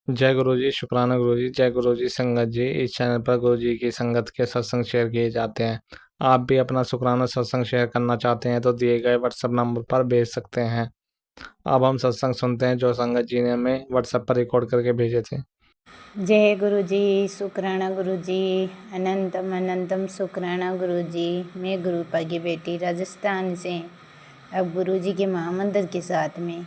जय गुरु जी, शुक्राना गुरु जी। जय गुरु जी। संगत जी, इस चैनल पर गुरु जी की संगत के सत्संग शेयर किए जाते हैं। आप भी अपना शुक्राना सत्संग शेयर करना चाहते हैं तो दिए गए व्हाट्सएप नंबर पर भेज सकते हैं। अब हम सत्संग सुनते हैं जो संगत जी ने हमें व्हाट्सएप पर रिकॉर्ड करके भेजे थे। जय गुरु जी, शुक्राना गुरु जी, अनंतम अनंतम शुक्राना गुरु जी। मैं गुरुपा की बेटी राजस्थान से अब गुरु जी के महामंत्र के साथ में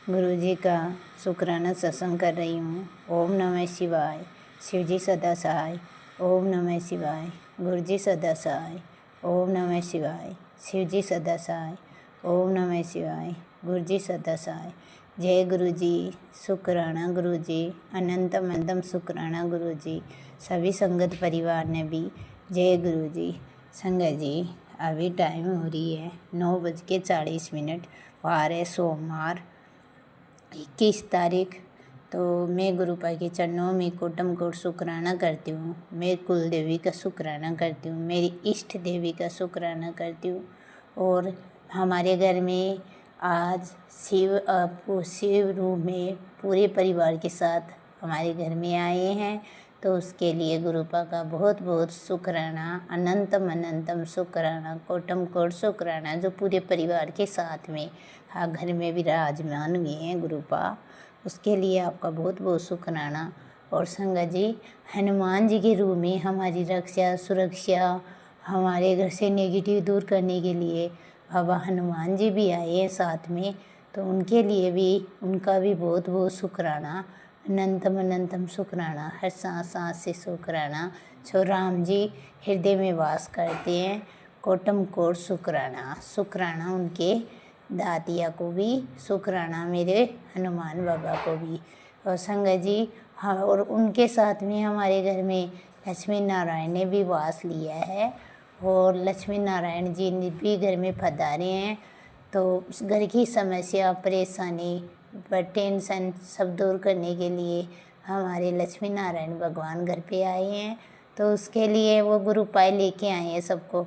गुरु जी का शुक्राना सत्संग कर रही हूँ। ओम नमः शिवाय, शिव जी सदा सहाय। ओम नमः शिवाय, गुरु जी सदा सहाय। ओम नमः शिवाय, शिव जी सदा सहाय। ओम नमः शिवाय, गुरु जी सदा सहाय। जय गुरु जी, शुक्राना गुरु जी, अनंतम अनंतम शुक्राना गुरु जी। सभी संगत परिवार ने भी जय गुरु जी। संगत जी, अभी टाइम हो रही है 9:40। वार है सोमवार 21 तारीख। तो मैं गुरुपा के चरणों में कोटम कोट शुक्राना करती हूँ। मैं कुल देवी का शुक्राना करती हूँ, मेरी इष्ट देवी का शुक्राना करती हूँ। और हमारे घर में आज शिव रूप में पूरे परिवार के साथ हमारे घर में आए हैं, तो उसके लिए गुरुपा का बहुत बहुत शुक्राना, अनंतम अनंतम शुक्राना, कोटम कोट शुक्राना, जो पूरे परिवार के साथ में घर में विराजमान हुए हैं गुरुपा, उसके लिए आपका बहुत बहुत शुक्राना। और संगत जी, हनुमान जी के रूप में हमारी रक्षा सुरक्षा, हमारे घर से नेगेटिव दूर करने के लिए बाबा हनुमान जी भी आए हैं साथ में, तो उनके लिए भी उनका भी बहुत बहुत शुक्राना, अनंतम अनंतम शुक्राना, हर सांस सांस से शुक्राना। जो राम जी हृदय में वास करते हैं, कोटम कोट शुक्राना, शुक्राना उनके दातिया को भी, शुक्राना मेरे हनुमान बाबा को भी। और संगत जी, हाँ, और उनके साथ में हमारे घर में लक्ष्मी नारायण ने भी वास लिया है, और लक्ष्मी नारायण जी ने भी घर में पधारे हैं। तो घर की समस्या परेशानी टेंशन सब दूर करने के लिए हमारे लक्ष्मी नारायण भगवान घर पे आए हैं, तो उसके लिए वो गुरुपाय लेके आए हैं सबको,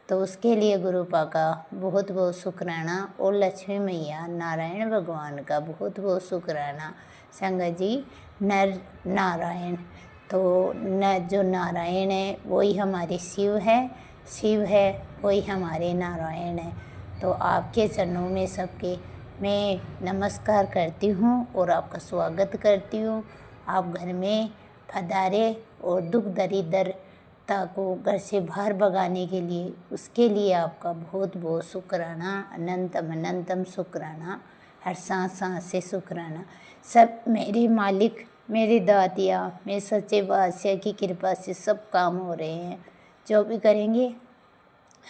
तो उसके लिए गुरुपा का बहुत बहुत शुक्राना, और लक्ष्मी मैया नारायण भगवान का बहुत बहुत शुक्राना। संगत जी, नर नारायण, तो जो नारायण है वही हमारे शिव है वही हमारे नारायण है। तो आपके चरणों में सबके मैं नमस्कार करती हूँ और आपका स्वागत करती हूँ। आप घर में पधारे और दुख दरिद्रता को घर से बाहर भगाने के लिए, उसके लिए आपका बहुत बहुत शुक्राना, अनंतम अनंतम शुक्राना, हर सांस सांस से शुक्राना। सब मेरे मालिक, मेरे दातिया, मेरे सच्चे बादशाह की कृपा से सब काम हो रहे हैं। जो भी करेंगे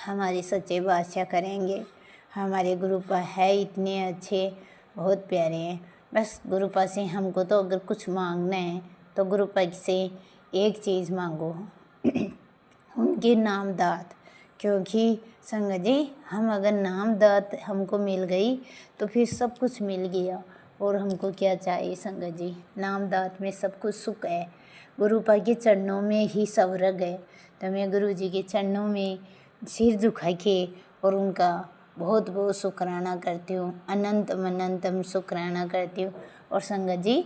हमारे सच्चे बादशाह करेंगे। हमारे गुरुपा है इतने अच्छे, बहुत प्यारे हैं। बस गुरुपा से हमको तो अगर कुछ मांगना है तो गुरुपा से एक चीज़ मांगो उनके नाम दात। क्योंकि संगत जी, हम अगर नाम दात हमको मिल गई तो फिर सब कुछ मिल गया, और हमको क्या चाहिए संगत जी। नाम दात में सब कुछ सुख है, गुरुपा के चरणों में ही स्वर्ग है। तो मैं गुरु जी के चरणों में सिर झुका के और उनका बहुत बहुत शुक्राना करती हूँ, अनंतम अनंतम शुक्राना करती हूँ। और संगत जी,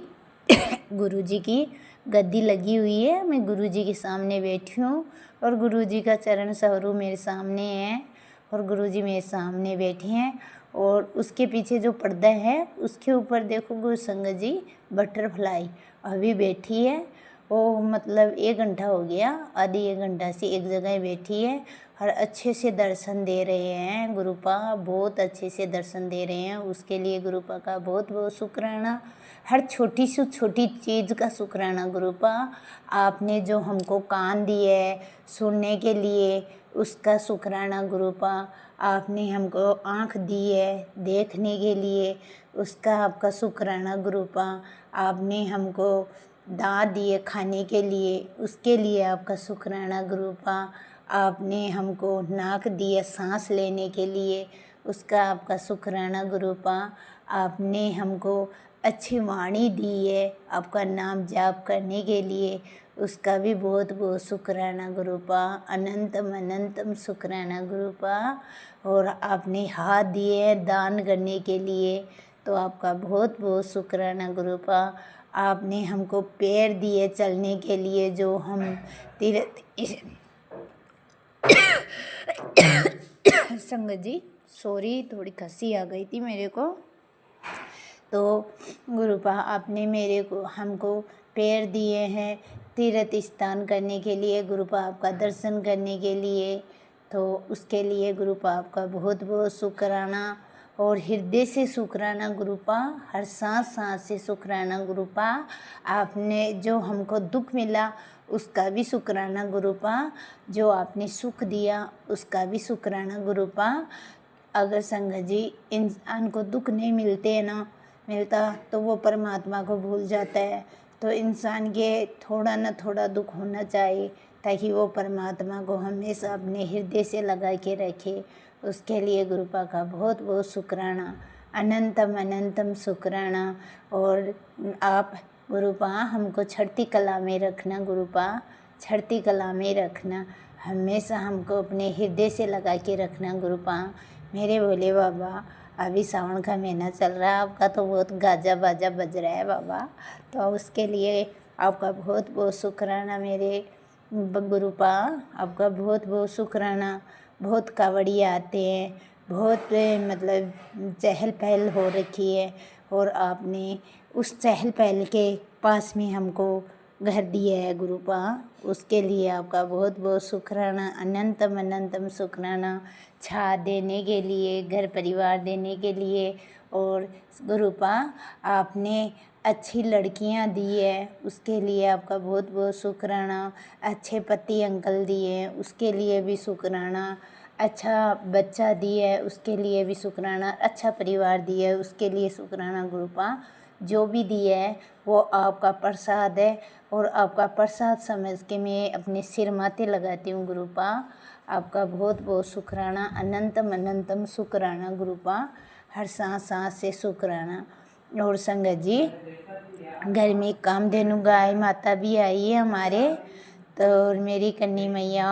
गुरु जी की गद्दी लगी हुई है, मैं गुरु जी के सामने बैठी हूँ, और गुरु जी का चरण स्वरूप मेरे सामने है, और गुरु जी मेरे सामने बैठे हैं। और उसके पीछे जो पर्दा है उसके ऊपर देखो गुरु संगत जी, बटरफ्लाई अभी बैठी है। वो मतलब 1 घंटा हो गया, आधी 1 घंटा से एक जगह बैठी है, और अच्छे से दर्शन दे रहे हैं गुरुपा, बहुत अच्छे से दर्शन दे रहे हैं। उसके लिए गुरुपा का बहुत बहुत शुक्राना, हर छोटी से छोटी चीज़ का शुक्राना गुरुपा। आपने जो हमको कान दिए है सुनने के लिए, उसका शुक्राना गुरुपा। आपने हमको आँख दी है देखने के लिए, उसका आपका शुक्राना गुरुपा। आपने हमको दाँत दिए खाने के लिए, उसके लिए आपका शुक्राना गुरुपा। आपने हमको नाक दिया सांस लेने के लिए, उसका आपका शुक्राना गुरुपा। आपने हमको अच्छी वाणी दी है आपका नाम जाप करने के लिए, उसका भी बहुत बहुत शुक्राना गुरुपा, अनंतम अनंतम शुक्राना गुरुपा। और आपने हाथ दिए हैं दान करने के लिए, तो आपका बहुत बहुत शुक्राना गुरुपा। आपने हमको पैर दिए चलने के लिए, जो हम तीर्थ संगत जी सॉरी, थोड़ी खांसी आ गई थी मेरे को। तो गुरुपा आपने मेरे को हमको पैर दिए हैं तीर्थ स्थान करने के लिए, गुरुपा आपका दर्शन करने के लिए। तो उसके लिए गुरुपा आपका बहुत बहुत शुक्राना, और हृदय से शुक्राना गुरुपा, हर सांस सांस से शुक्राना गुरुपा। आपने जो हमको दुख मिला उसका भी शुक्राना गुरुपा, जो आपने सुख दिया उसका भी शुक्राना गुरुपा। अगर संगत जी इंसान को दुख नहीं मिलता तो वो परमात्मा को भूल जाता है। तो इंसान के थोड़ा न थोड़ा दुख होना चाहिए, ताकि वो परमात्मा को हमेशा अपने हृदय से लगा के रखे। उसके लिए गुरुपा का बहुत बहुत शुक्राना, अनंतम अनंतम शुक्राना। और आप गुरुपा हमको चढ़ती कला में रखना गुरुपा, चढ़ती कला में रखना, हमेशा हमको अपने हृदय से लगा के रखना गुरुपा। मेरे भोले बाबा, अभी सावन का महीना चल रहा है, आपका तो बहुत गाजा बाजा बज रहा है बाबा। तो उसके लिए आपका बहुत बहुत शुक्राना मेरे गुरुपा, आपका बहुत बहुत शुक्राना। बहुत कावड़िया आते हैं, बहुत मतलब चहल पहल हो रखी है, और आपने उस चहल पहल के पास में हमको घर दिया है गुरुपा। उसके लिए आपका बहुत बहुत शुक्राना, अनंतम अनंतम शुक्राना। छा देने के लिए, घर परिवार देने के लिए, और गुरुपा आपने अच्छी लड़कियां दी है उसके लिए आपका बहुत बहुत शुक्राना। अच्छे पति अंकल दिए हैं उसके लिए भी शुक्राना। अच्छा बच्चा दिया है उसके लिए भी शुक्राना। अच्छा परिवार दिया है उसके लिए शुक्राना गुरुपा। जो भी दिया है वो आपका प्रसाद है, और आपका प्रसाद समझ के मैं अपने सिर माथे लगाती हूँ गुरुपा। आपका बहुत बहुत शुक्राना, अनंतम अनंतम शुक्राना गुरुपा, हर सांस सांस से शुक्राना। और संगत जी, घर में कामधेनु गाय माता भी आई है हमारे, तो मेरी कन्नी मैया,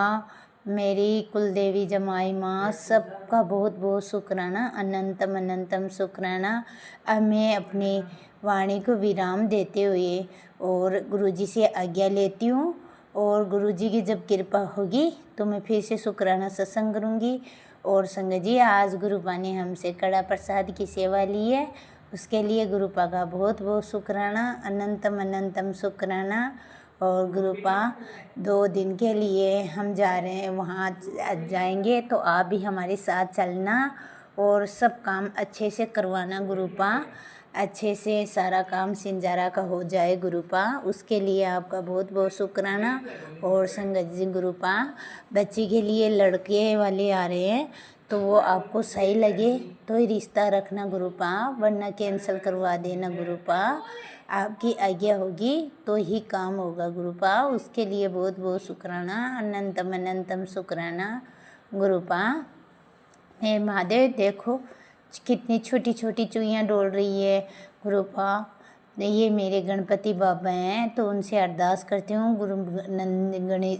मेरी कुलदेवी जमाई माँ, सबका बहुत बहुत शुक्राना, अनंतम अनंतम शुक्राना। अब मैं अपनी वाणी को विराम देते हुए और गुरुजी से आज्ञा लेती हूँ, और गुरुजी की जब कृपा होगी तो मैं फिर से शुक्राना सत्संग करूँगी। और संगत जी, आज गुरुपा ने हमसे कड़ा प्रसाद की सेवा ली है, उसके लिए गुरुपा का बहुत बहुत शुक्राना, अनंतम अनंतम शुक्राना। और गुरुपा 2 दिन के लिए हम जा रहे हैं, वहाँ जाएंगे तो आप भी हमारे साथ चलना, और सब काम अच्छे से करवाना गुरुपा, अच्छे से सारा काम सिंजारा का हो जाए गुरुपा। उसके लिए आपका बहुत बहुत शुक्राना। और संगत जी गुरुपा, बच्ची के लिए लड़के वाले आ रहे हैं, तो वो आपको सही लगे तो ही रिश्ता रखना गुरुपा, वरना कैंसिल करवा देना गुरुपा। आपकी आज्ञा होगी तो ही काम होगा गुरुपा। उसके लिए बहुत बहुत शुक्राना, अनंतम अनंतम शुक्राना गुरुपा। हे महादेव, देखो कितनी छोटी छोटी चुईयाँ डोल रही है गुरुपा। ये मेरे गणपति बाबा हैं, तो उनसे अरदास करती हूँ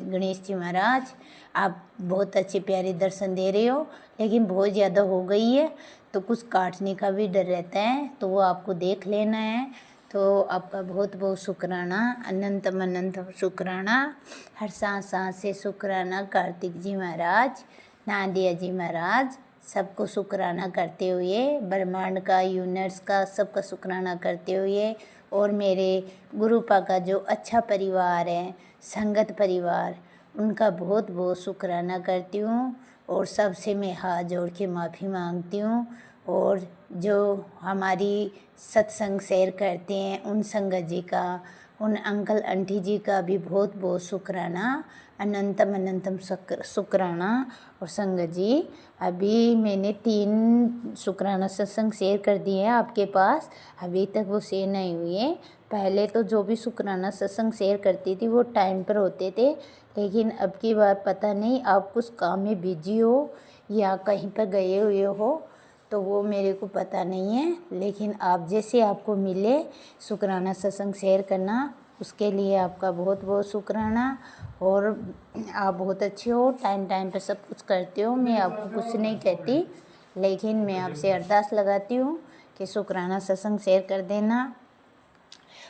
गणेश जी महाराज, आप बहुत अच्छे प्यारे दर्शन दे रहे हो, लेकिन बहुत ज़्यादा हो गई है तो कुछ काटने का भी डर रहता है, तो वो आपको देख लेना है। तो आपका बहुत बहुत शुक्राना, अनंतम अनंतम शुक्राना, हर सांस सांस से शुक्राना। कार्तिक जी महाराज, नादिया जी महाराज, सबको शुक्राना करते हुए, ब्रह्मांड का, यूनिवर्स का, सबका शुक्राना करते हुए, और मेरे गुरुपा का जो अच्छा परिवार है, संगत परिवार, उनका बहुत बहुत शुक्राना करती हूँ। और सबसे मैं हाथ जोड़ के माफ़ी मांगती हूँ। और जो हमारी सत्संग शेयर करते हैं उन संगत जी का, उन अंकल आंटी जी का भी बहुत बहुत शुक्राना, अनंतम अनंतम शुक्राना। और संगत जी, अभी मैंने 3 शुक्राना सत्संग शेयर कर दिए हैं आपके पास, अभी तक वो शेयर नहीं हुए। पहले तो जो भी शुक्राना सत्संग शेयर करती थी वो टाइम पर होते थे, लेकिन अब की बार पता नहीं आप कुछ काम में बिजी हो या कहीं पर गए हुए हो, तो वो मेरे को पता नहीं है। लेकिन आप जैसे आपको मिले शुक्राना सत्संग शेयर करना, उसके लिए आपका बहुत बहुत शुक्राना। और आप बहुत अच्छे हो, टाइम टाइम पर सब कुछ करते हो, मैं आपको कुछ नहीं कहती, लेकिन मैं आपसे अरदास लगाती हूँ कि शुक्राना सत्संग शेयर कर देना।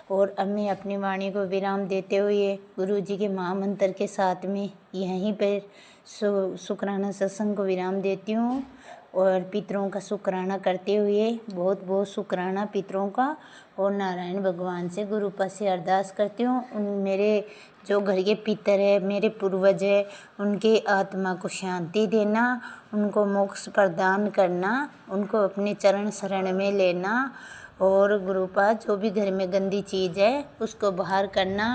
और अब मैं अपनी वाणी को विराम देते हुए गुरु जी के महामंत्र के साथ में यहीं पर शुक्राना सत्संग को विराम देती हूँ। और पितरों का शुक्राना करते हुए बहुत बहुत शुक्राना पितरों का, और नारायण भगवान से गुरु पास से अरदास करती हूँ उन मेरे जो घर के पितर है, मेरे पूर्वज है, उनके आत्मा को शांति देना, उनको मोक्ष प्रदान करना, उनको अपने चरण शरण में लेना, और गुरु पास जो भी घर में गंदी चीज़ है उसको बाहर करना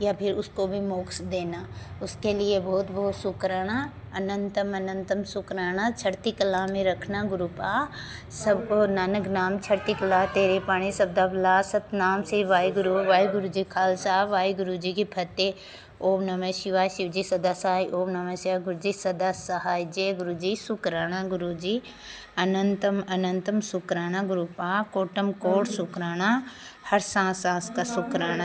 या फिर उसको भी मोक्ष देना। उसके लिए बहुत बहुत शुक्राना, अनंतम अनंतम शुक्राना। चढ़ती कला में रखना गुरु पा सबको, नानक नाम चढ़ती कला तेरे पानी शब्दा भला, सतनाम से वाहिगुरु, वाहिगुरु जी खालसा, वाहिगुरु जी की फतेह। ओम नमः शिवाय, शिव जी सदा सहाय। ओम नमः शिवाय, गुरु जी सदा सहाय। जय गुरु जी, शुक्राना गुरु जी, अनंतम अनंतम शुक्राना गुरु पा, कोटम कोट शुक्राना, हर सांस सांस का शुक्राना।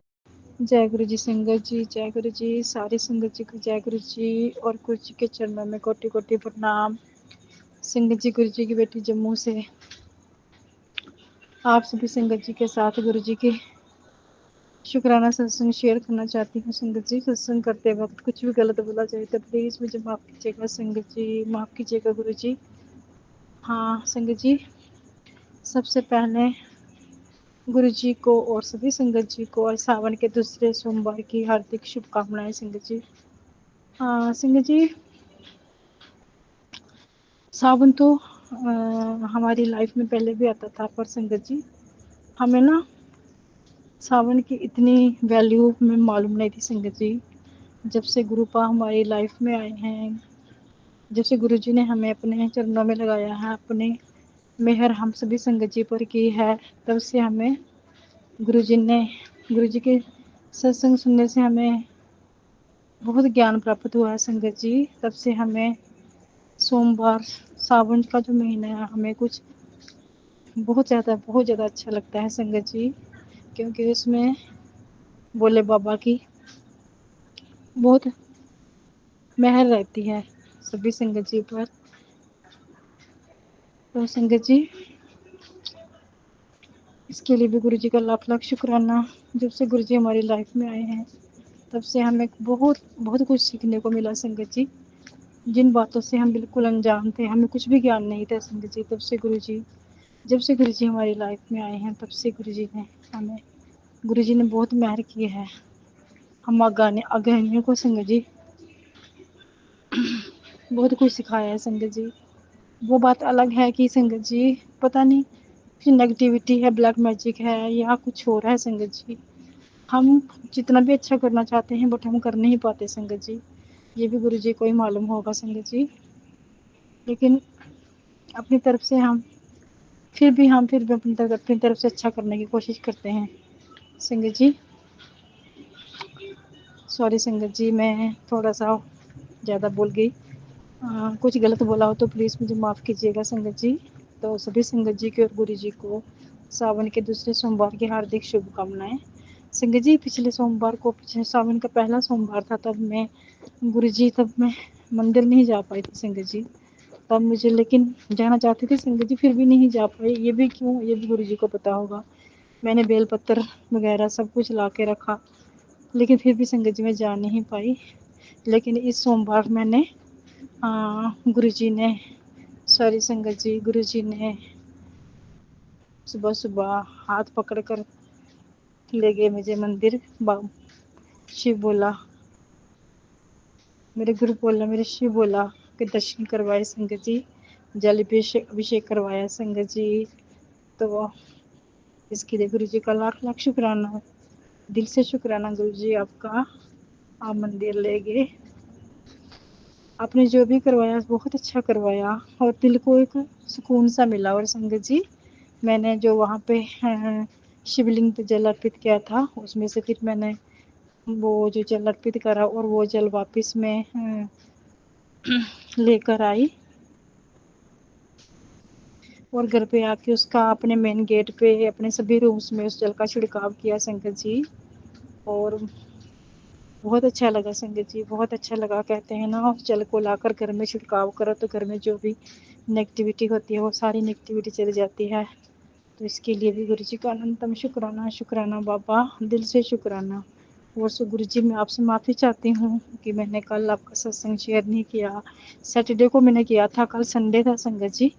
जय गुरु जी संगत जी, जय गुरु जी सारी संगत जी को जय गुरु जी, और गुरु जी के चरणों में कोटि कोटि प्रणाम। संगत जी, गुरु जी की बेटी जम्मू से आप सभी संगत जी के साथ गुरु जी की शुक्राना सत्संग शेयर करना चाहती हूँ। संगत जी, सत्संग करते वक्त कुछ भी गलत बोला जाए तो प्लीज़ मुझे माफ़ कीजिएगा संगत जी, माफ़ कीजिएगा गुरु जी। हाँ संगत जी, सबसे पहले गुरु जी को और सभी संगत जी को और सावन के दूसरे सोमवार की हार्दिक शुभकामनाएं संगत जी। संगत जी, सावन तो हमारी लाइफ में पहले भी आता था, पर संगत जी हमें ना सावन की इतनी वैल्यू हमें मालूम नहीं थी संगत जी। जब से गुरुपा हमारी लाइफ में आए हैं, जब से गुरु जी ने हमें अपने चरणों में लगाया है, अपने मेहर हम सभी संगत जी पर की है, तब से हमें गुरु जी के सत्संग सुनने से हमें बहुत ज्ञान प्राप्त हुआ है संगत जी। तब से हमें सोमवार, सावन का जो महीना है, हमें कुछ बहुत ज़्यादा अच्छा लगता है संगत जी, क्योंकि उसमें भोले बाबा की बहुत मेहर रहती है सभी संगत जी पर। तो संगत जी, इसके लिए भी गुरु जी का लाख लाख शुक्राना। जब से गुरु जी हमारी लाइफ में आए हैं, तब से हमें बहुत बहुत कुछ सीखने को मिला संगत जी। जिन बातों से हम बिल्कुल अनजान थे, हमें कुछ भी ज्ञान नहीं था संगत जी, जब से गुरु जी हमारी लाइफ में आए हैं, तब से गुरु जी ने बहुत मेहर की है हम अज्ञानियों को संगत जी। बहुत कुछ सिखाया है संगत जी। वो बात अलग है कि संगत जी पता नहीं कि नेगेटिविटी है, ब्लैक मैजिक है या कुछ हो रहा है संगत जी। हम जितना भी अच्छा करना चाहते हैं बट हम कर नहीं पाते संगत जी। ये भी गुरु जी को ही मालूम होगा संगत जी। लेकिन अपनी तरफ से हम फिर भी अपनी तरफ से अच्छा करने की कोशिश करते हैं संगत जी। सॉरी संगत जी, मैं थोड़ा सा ज़्यादा बोल गई, कुछ गलत बोला हो तो प्लीज़ मुझे माफ़ कीजिएगा संगत जी। तो सभी संगत जी की और गुरु जी को सावन के दूसरे सोमवार की हार्दिक शुभकामनाएं संगत जी। पिछले सावन का पहला सोमवार था, तब मैं मंदिर नहीं जा पाई थी संगत जी। तब मुझे लेकिन जाना चाहती थी संगत जी, फिर भी नहीं जा पाई। ये भी क्यों, ये भी गुरु जी को पता होगा। मैंने बेलपत्र वगैरह सब कुछ ला के रखा, लेकिन फिर भी संगत जी मैं जा नहीं पाई। लेकिन इस सोमवार मैंने गुरु जी ने सुबह सुबह हाथ पकड़ कर ले गए मुझे मंदिर। शिव बोला, मेरे गुरु बोला, मेरे शिव बोला के दर्शन करवाए संगत जी, जल अभिषेक करवाया संगत जी। तो इसके लिए गुरु जी का लाख लाख शुक्राना, दिल से शुक्राना गुरु जी आपका। आप मंदिर ले गए, आपने जो भी करवाया बहुत अच्छा करवाया, और दिल को एक सुकून सा मिला। और संगत जी, मैंने जो वहाँ पे शिवलिंग पे जल अर्पित किया था, उसमें से फिर मैंने वो जो जल अर्पित करा और वो जल वापस में लेकर आई, और घर पे आके उसका अपने मेन गेट पे अपने सभी रूम्स में उस जल का छिड़काव किया संगत जी। और बहुत अच्छा लगा संगत जी, बहुत अच्छा लगा। कहते हैं ना, उस जल को लाकर घर में छिड़काव करो तो घर में जो भी नेगेटिविटी होती है वो सारी नेगेटिविटी चली जाती है। तो इसके लिए भी गुरु जी का अनंतम शुक्राना, शुक्राना बाबा, दिल से शुक्राना। और सो गुरु जी मैं आपसे माफ़ी चाहती हूँ कि मैंने कल आपका सत्संग शेयर नहीं किया। सैटरडे को मैंने किया था, कल संडे था संगत जी,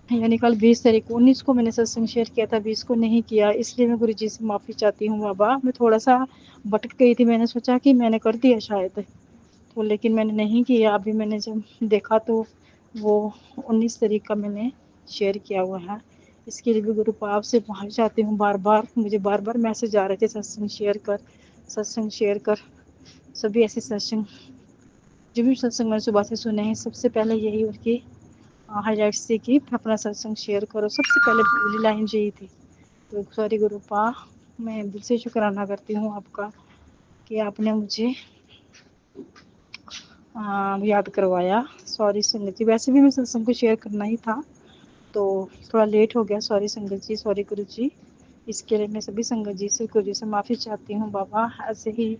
यानी कल 20 तारीख को, 19 को मैंने सत्संग शेयर किया था, 20 को नहीं किया, इसलिए मैं गुरु जी से माफ़ी चाहती हूँ बाबा। मैं थोड़ा सा भटक गई थी, मैंने सोचा कि मैंने कर दिया शायद, तो लेकिन मैंने नहीं किया। अभी मैंने जब देखा तो वो 19 तारीख का मैंने शेयर किया हुआ है। इसके लिए भी गुरु पाप से माफ़ी चाहती हूँ। बार बार मुझे बार बार मैसेज आ रहे थे, सत्संग शेयर कर, सत्संग शेयर कर। सभी ऐसे सत्संग, जो भी सत्संग मैंने सुबह से सुने हैं, सबसे पहले यही उनकी हाईलाइट्स थी कि अपना सत्संग शेयर करो, सबसे पहले पहली लाइन यही थी। तो सॉरी गुरु पा, मैं दिल से शुक्राना करती हूँ आपका कि आपने मुझे याद करवाया। सॉरी संगत जी, वैसे भी मैं सत्संग को शेयर करना ही था, तो थोड़ा लेट हो गया। सॉरी संगत जी, सॉरी गुरु जी। इसके लिए मैं सभी संगत जी से, गुरु जी से माफ़ी चाहती हूँ बाबा। ऐसे ही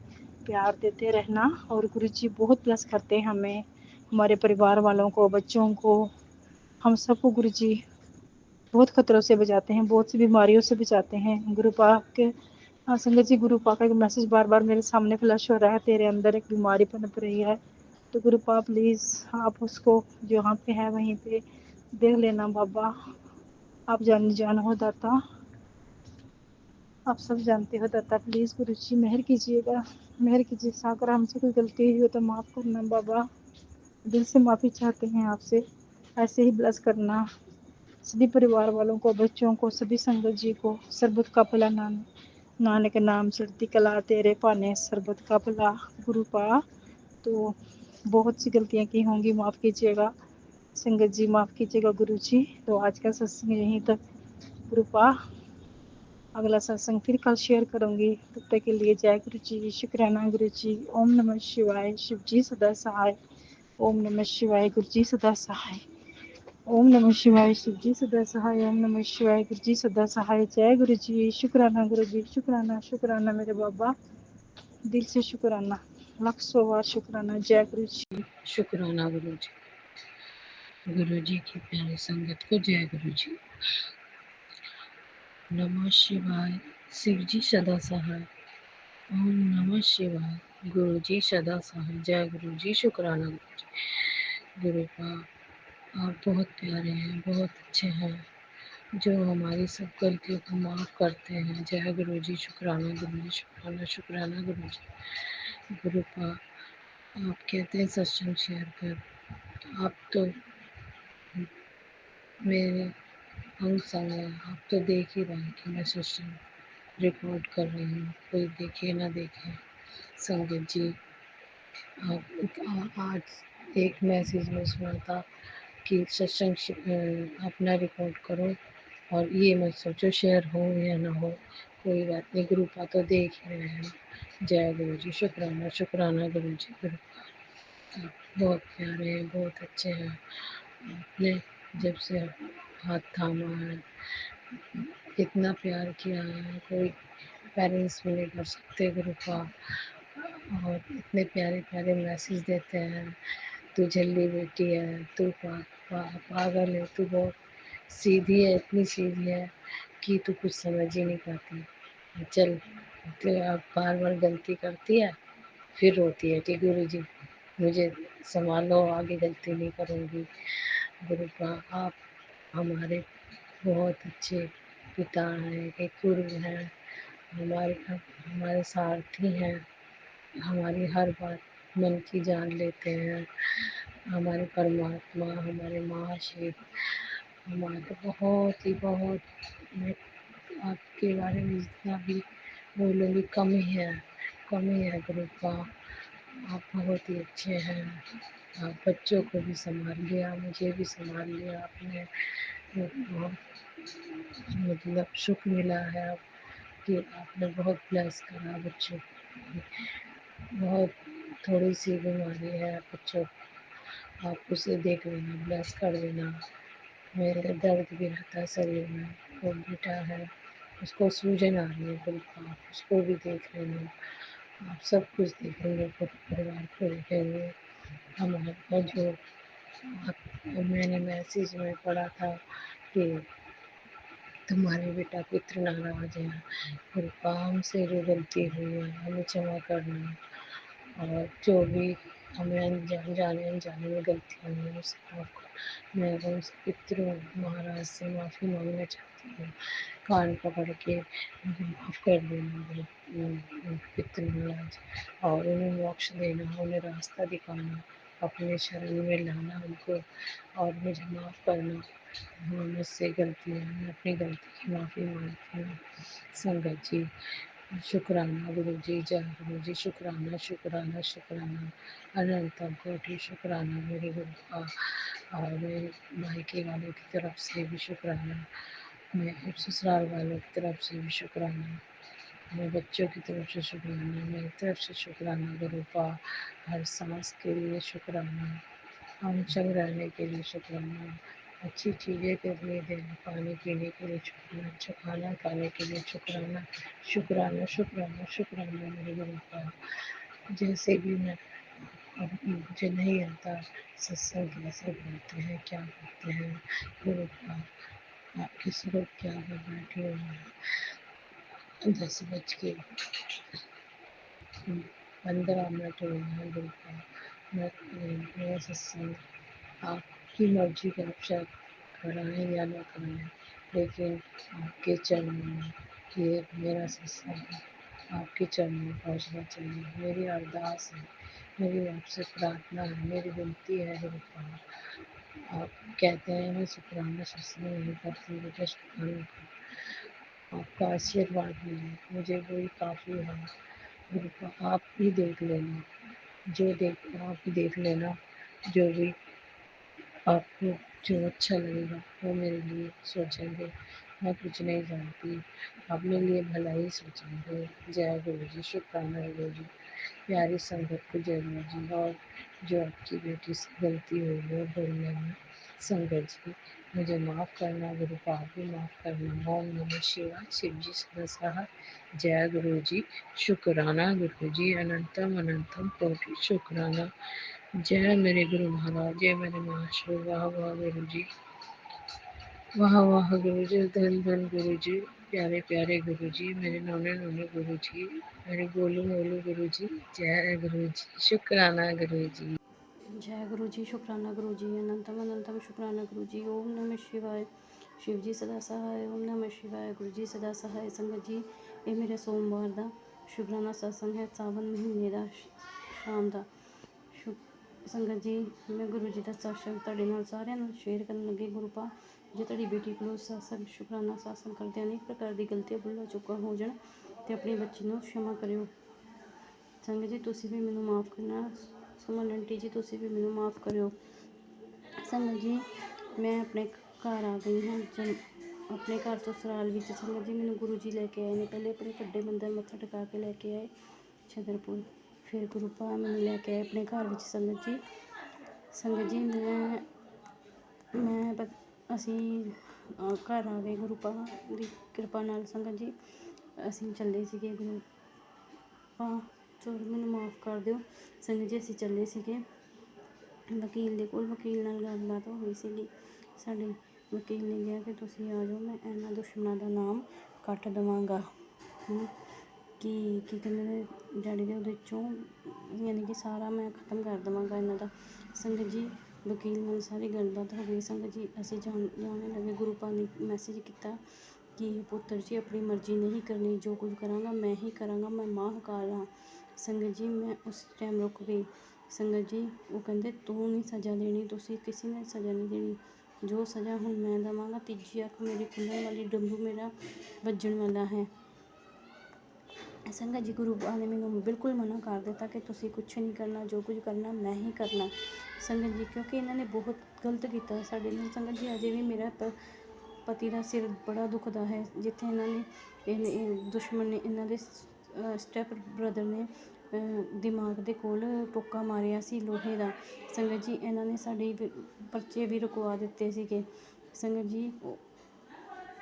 प्यार देते रहना, और गुरु जी बहुत प्लस करते हैं हमें, हमारे परिवार वालों को, बच्चों को, हम सबको गुरु जी बहुत खतरों से बचाते हैं, बहुत सी बीमारियों से बचाते हैं। गुरु पाक के संगत जी, गुरु पाक का एक मैसेज बार बार मेरे सामने फ्लश हो रहा है, तेरे अंदर एक बीमारी पनप रही है। तो गुरु पाक प्लीज़ आप उसको जो यहाँ पे है वहीं पे देख लेना बाबा। आप जान हो दाता, आप सब जानते हो दाता, प्लीज़ गुरु जी मेहर कीजिएगा, मेहर कीजिए। सागर हमसे कोई गलती हुई हो तो माफ़ करना बाबा, दिल से माफ़ी चाहते हैं आपसे। ऐसे ही ब्लेस करना सभी परिवार वालों को, बच्चों को, सभी संगत जी को। सरबत का भला नानक नाम चढ़ती कला, तेरे पाने सरबत का भला। गुरु पा, तो बहुत सी गलतियाँ की होंगी, माफ़ कीजिएगा संगत जी, माफ़ कीजिएगा गुरु जी। तो आज का सत्संग यहीं तक गुरु पा, अगला सत्संग फिर कल शेयर करूँगी। तब तक के लिए जय गुरु जी, शुक्राना गुरु जी। ओम नमः शिवाय, शिव जी सदा सहाय। ओम नमः शिवाय, गुरु जी सदा सहाय। ओम नमः शिवाय, शिव जी सदा सहाय। ओम नमः शिवाय, गुरु जी सदा सहाय। जय गुरु जी, शुक्राना गुरु जी, शुक्राना, शुक्राना मेरे बाबा, दिल से शुक्राना, लाख सौ बार शुक्राना। जय गुरु जी। शुक्राना गुरु जी। गुरु जी की प्यारी संगत को जय गुरु जी। नमः शिवाय, शिव जी सदा सहाय। ओम नमः शिवाय, गुरु जी सदा सहाय। जय गुरु जी, शुक्राना गुरु जी। गुरु का आप बहुत प्यारे हैं, बहुत अच्छे हैं, जो हमारी सब गलतियों को माफ़ करते हैं। जय गुरु जी, शुक्राना गुरु जी, शुक्राना, शुक्राना गुरु जी। गुरु का आप कहते हैं सत्संग शेयर कर, आप तो मेरे अंग संग है। आप तो देख ही रहे हैं कि मैं सत्संग रिकॉर्ड कर रही हूँ, कोई देखे ना देखे। संगत जी, आप आज एक मैसेज में सुना था कि सत्संग अपना रिकॉर्ड करो, और ये मत सोचो शेयर हो या ना हो, कोई बात नहीं, गुरु का तो देख ही रहे हैं। जय गुरु जी, शुक्राना, शुक्राना गुरु जी। गुरु आप बहुत प्यारे हैं, बहुत अच्छे हैं। आपने जब से हाथ थामा है, इतना प्यार किया है, कोई पेरेंट्स भी नहीं कर सकते गुरु का। और इतने प्यारे प्यारे मैसेज देते हैं, तू झल्ली बेटी है, तू पागल है, तू बहुत सीधी है, इतनी सीधी है कि तू कुछ समझ ही नहीं पाती। चल, तो अब बार बार गलती करती है, फिर रोती है कि गुरु जी मुझे संभालो, आगे गलती नहीं करूँगी। गुरु का आप हमारे बहुत अच्छे पिता हैं, एक गुरु हैं, हमारे सारथी हैं, हमारी हर बात मन की जान लेते हैं। हमारे परमात्मा, हमारे महाशिव, हमारे बहुत ही बहुत, मैं आपके बारे में जितना भी बोलूँगी कम ही है, कम ही है गुरु का। आप बहुत ही अच्छे हैं। आप बच्चों को भी संभाल लिया, मुझे भी संभाल लिया आपने। बहुत मतलब सुख मिला है आप कि आपने बहुत ब्लेस करा बच्चों को। बहुत थोड़ी सी बीमारी है बच्चों को, आप उसे देख लेना, ब्लेस कर देना। मेरे दर्द भी रहता है शरीर में, वो बेटा है, उसको सूजन आ रही है बिल्कुल, आप उसको भी देख लेना। आप सब कुछ देखेंगे, पूरे परिवार को देखेंगे। हमारा जो मैंने मैसेज में पढ़ा था कि तुम्हारे बेटा पुत्र नाराज है। कृपा हमसे जो गलती हुई है हमें क्षमा करना, और जो भी हमें जाने अनजाने में गलतियाँ हुई हैं उसे माफ़ कर। मैं उनसे पितरों महाराज से माफ़ी मांगना चाहती हूँ, कान पकड़ के मुझे माफ़ कर देना पितृ महाराज, और उन्हें मोक्ष देना, उन्हें रास्ता दिखाना, अपने शरण में लाना उनको, और मुझे माफ़ करना। मुझसे गलती है, मैं अपनी गलती की माफ़ी मांगती हूँ। संगत जी, शुक्राना गुरु जी, जय गुरु जी, शुक्राना शुक्राना शुक्राना, अनंतम कोटि शुक्राना मेरे गुरु का। और मेरे मायके वालों की तरफ से भी शुक्राना, मेरे ससुराल वालों की तरफ से भी शुक्राना, मेरे बच्चों की तरफ से शुक्राना, मेरी तरफ से शुक्राना गुरु का। हर सांस के लिए शुक्राना, हम चल रहने के लिए शुक्राना, अच्छी चीज़ें करने देने, पानी पीने के लिए शुक्राना, अच्छा खाना खाने के लिए शुक्राना, शुक्राना शुक्राना शुक्राना मेरे गुरु का। जैसे भी मैं, अब मुझे नहीं आता सत्संग कैसे बोलते हैं, क्या करते हैं गुरु का। आप किसी को क्या कर बैठे हुए हैं, 10 बज के 15 मिनट हुए हैं गुरु का। मेरा सत्संग आपकी मर्जी के अनुसार कराएं या ना कराएं, लेकिन आपके चरणों में ये मेरा सत्संग आपके चरणों में पहुँचना चाहिए। मेरी अरदास है, मेरी आपसे प्रार्थना है, मेरी विनती है गुरु का। आप कहते हैं मैं शुक्राना सत्संग नहीं करती, मुझे शुक्राना का आपका आशीर्वाद मिले, मुझे वही काफ़ी है गुरु का। आप भी देख लेना, आप भी देख लेना, जो भी आपको जो अच्छा लगेगा वो मेरे लिए सोचेंगे। मैं कुछ नहीं जानती, आप मेरे लिए भला ही सोचेंगे। जय गुरु जी, शुक्राना गुरु जी, प्यारी संगत को जय गुरु जी। और जो आपकी बेटी से गलती हुई है बोलने में, संगत जी मुझे माफ़ करना, गुरु को आप भी माफ़ करना। ओम नमः शिवाय, शिव जी सदा सहाय। जय गुरु जी, शुक्राना गुरु जी, अनंतम अनंतम कोटि शुक्राना। जय मेरे गुरु महाराज, जय मेरे महाशय। वाह वाह गुरु जी, वाह वाह गुरु जी, धन धन गुरु जी, प्यारे प्यारे गुरु जी, मेरे नौने नौने गुरु जी, मेरे गोलू मोलू गुरु जी। जय गुरु जी, शुक्राना गुरु जी। जय गुरु जी, शुक्राना गुरु जी, अनंतम अनंतम शुक्राना गुरु जी। ओम नमः शिवाय, शिव जी सदा सहाय। ओम नमः शिवाय, गुरु जी सदा सहाय। संगत जी, ਇਹ ਮੇਰੇ ਸੋਮਵਾਰ ਦਾ ਸ਼ੁਕਰਾਨਾ ਸਤਸੰਗ ਹੈ, ਸਾਵਨ ਮਹੀਨੇ ਦਾ ਸ਼ਾਮ ਦਾ। ਸੰਗਤ ਜੀ, ਮੈਂ ਗੁਰੂ ਜੀ ਦਾ ਸਤਸੰਗ ਤੁਹਾਡੇ ਨਾਲ ਸਾਰਿਆਂ ਨਾਲ ਸ਼ੇਅਰ ਕਰਨ ਲੱਗੀ। ਗੁਰੂ ਪਾ ਜੇ ਤੁਹਾਡੀ ਬੇਟੀ ਕੋਲੋਂ ਸਤਸੰਗ ਸ਼ੁਕਰਾਨਾ ਸਤਸੰਗ ਕਰਦਿਆਂ ਅਨੇਕ ਪ੍ਰਕਾਰ ਦੀ ਗਲਤੀਆਂ ਭੁੱਲਾਂ ਚੁੱਕਾਂ ਹੋ ਜਾਣ ਤੇ ਆਪਣੇ ਬੱਚੇ ਨੂੰ क्षमा ਕਰਿਓ। ਸੰਗਤ ਜੀ, ਤੁਸੀਂ ਵੀ ਮੈਨੂੰ ਮਾफ़ ਕਰਨਾ। ਸੁਮਨ ਆਂਟੀ ਜੀ, ਤੁਸੀਂ ਵੀ ਮੈਨੂੰ ਮਾफ़ ਕਰਿਓ। ਸੰਗਤ ਜੀ, ਮੈਂ ਆਪਣੇ ਘਰ ਆ ਗਈ ਹਾਂ, ਆਪਣੇ ਘਰ ਤੋਂ ਸਸੁਰਾਲ ਵਿੱਚ। ਸੰਗਤ ਜੀ, ਮੈਨੂੰ ਗੁਰੂ ਜੀ ਲੈ ਕੇ ਆਏ ਨੇ। ਪਹਿਲੇ ਆਪਣੇ ਵੱਡੇ ਮੰਦਰ ਮੱਥਾ ਟਿਕਾ ਕੇ ਲੈ ਕੇ ਆਏ ਛਤਰਪੁਰ, ਫਿਰ ਗੁਰੂ ਪਾ ਮੈਨੂੰ ਲੈ ਕੇ ਆਏ ਆਪਣੇ ਘਰ ਵਿੱਚ। ਸੰਗਤ ਜੀ ਅਸੀਂ ਘਰ ਆ ਗਏ ਗੁਰੂ ਪਾ ਦੀ ਕਿਰਪਾ ਨਾਲ। ਸੰਗਤ ਜੀ, ਅਸੀਂ ਚੱਲੇ ਸੀਗੇ ਗੁਰੂ ਪਾ, ਚਲੋ ਮੈਨੂੰ ਮਾफ़ ਕਰ ਦਿਓ। ਸੰਗਤ ਜੀ, ਅਸੀਂ ਚੱਲੇ ਸੀਗੇ ਵਕੀਲ ਦੇ ਕੋਲ। ਵਕੀਲ ਨਾਲ ਗੱਲਬਾਤ ਹੋਈ ਸੀਗੀ ਸਾਡੇ। ਵਕੀਲ ਨੇ ਕਿਹਾ ਕਿ ਤੁਸੀਂ ਆ ਜਾਓ, ਮੈਂ ਇਹਨਾਂ ਦੁਸ਼ਮਣਾਂ ਦਾ ਨਾਮ ਕੱਟ ਦੇਵਾਂਗਾ। ਕੀ ਕਹਿੰਦੇ ਨੇ, ਡੈਡੀ ਦੇ ਉਹਦੇ 'ਚੋਂ ਯਾਨੀ ਕਿ ਸਾਰਾ ਮੈਂ ਖ਼ਤਮ ਕਰ ਦੇਵਾਂਗਾ ਇਹਨਾਂ ਦਾ। ਸੰਗਤ ਜੀ, ਵਕੀਲ ਨਾਲ ਸਾਰੀ ਗੱਲਬਾਤ ਹੋ ਗਈ। ਸੰਗਤ ਜੀ, ਅਸੀਂ ਜਾਣ ਲੱਗੇ। ਗੁਰੂ ਪਾ ਨੇ ਮੈਸੇਜ ਕੀਤਾ ਕਿ ਪੁੱਤਰ ਜੀ, ਆਪਣੀ ਮਰਜ਼ੀ ਨਹੀਂ ਕਰਨੀ, ਜੋ ਕੁਝ ਕਰਾਂਗਾ ਮੈਂ ਹੀ ਕਰਾਂਗਾ, ਮੈਂ ਮਾਹਕਾਲ ਹਾਂ। ਸੰਗਤ ਜੀ, ਮੈਂ ਉਸ ਟਾਈਮ ਰੁਕ ਗਈ। ਸੰਗਤ ਜੀ, ਉਹ ਕਹਿੰਦੇ ਤੂੰ ਨਹੀਂ ਸਜ਼ਾ ਦੇਣੀ, ਤੁਸੀਂ ਕਿਸੇ ਨੇ ਸਜ਼ਾ ਨਹੀਂ ਦੇਣੀ, ਜੋ ਸਜ਼ਾ ਹੁਣ ਮੈਂ ਦੇਵਾਂਗਾ, ਤੀਜੀ ਅੱਖ ਮੇਰੀ ਖੁੱਲ੍ਹਣ ਵਾਲੀ, ਡੰਬੂ ਮੇਰਾ ਵੱਜਣ ਵਾਲਾ ਹੈ। ਸੰਗਤ ਜੀ, ਗੁਰੂ ਪਾ ਨੇ ਮੈਨੂੰ ਬਿਲਕੁਲ ਮਨਾ ਕਰ ਦਿੱਤਾ ਕਿ ਤੁਸੀਂ ਕੁਛ ਨਹੀਂ ਕਰਨਾ, ਜੋ ਕੁਝ ਕਰਨਾ ਮੈਂ ਹੀ ਕਰਨਾ। ਸੰਗਤ ਜੀ, ਕਿਉਂਕਿ ਇਹਨਾਂ ਨੇ ਬਹੁਤ ਗਲਤ ਕੀਤਾ ਸਾਡੇ ਨਾਲ। ਸੰਗਤ ਜੀ, ਅਜੇ ਵੀ ਮੇਰਾ ਪਤੀ ਦਾ ਸਿਰ ਬੜਾ ਦੁਖਦਾ ਹੈ, ਜਿੱਥੇ ਇਹਨਾਂ ਨੇ ਦੁਸ਼ਮਣ ਨੇ, ਇਹਨਾਂ ਦੇ ਸਟੈਪ ਬ੍ਰਦਰ ਨੇ ਦਿਮਾਗ ਦੇ ਕੋਲ ਟੋਕਾ ਮਾਰਿਆ ਸੀ ਲੋਹੇ ਦਾ। ਸੰਗਤ ਜੀ, ਇਹਨਾਂ ਨੇ ਸਾਡੇ ਪਰਚੇ ਵੀ ਰੁਕਵਾ ਦਿੱਤੇ ਸੀਗੇ। ਸੰਗਤ ਜੀ,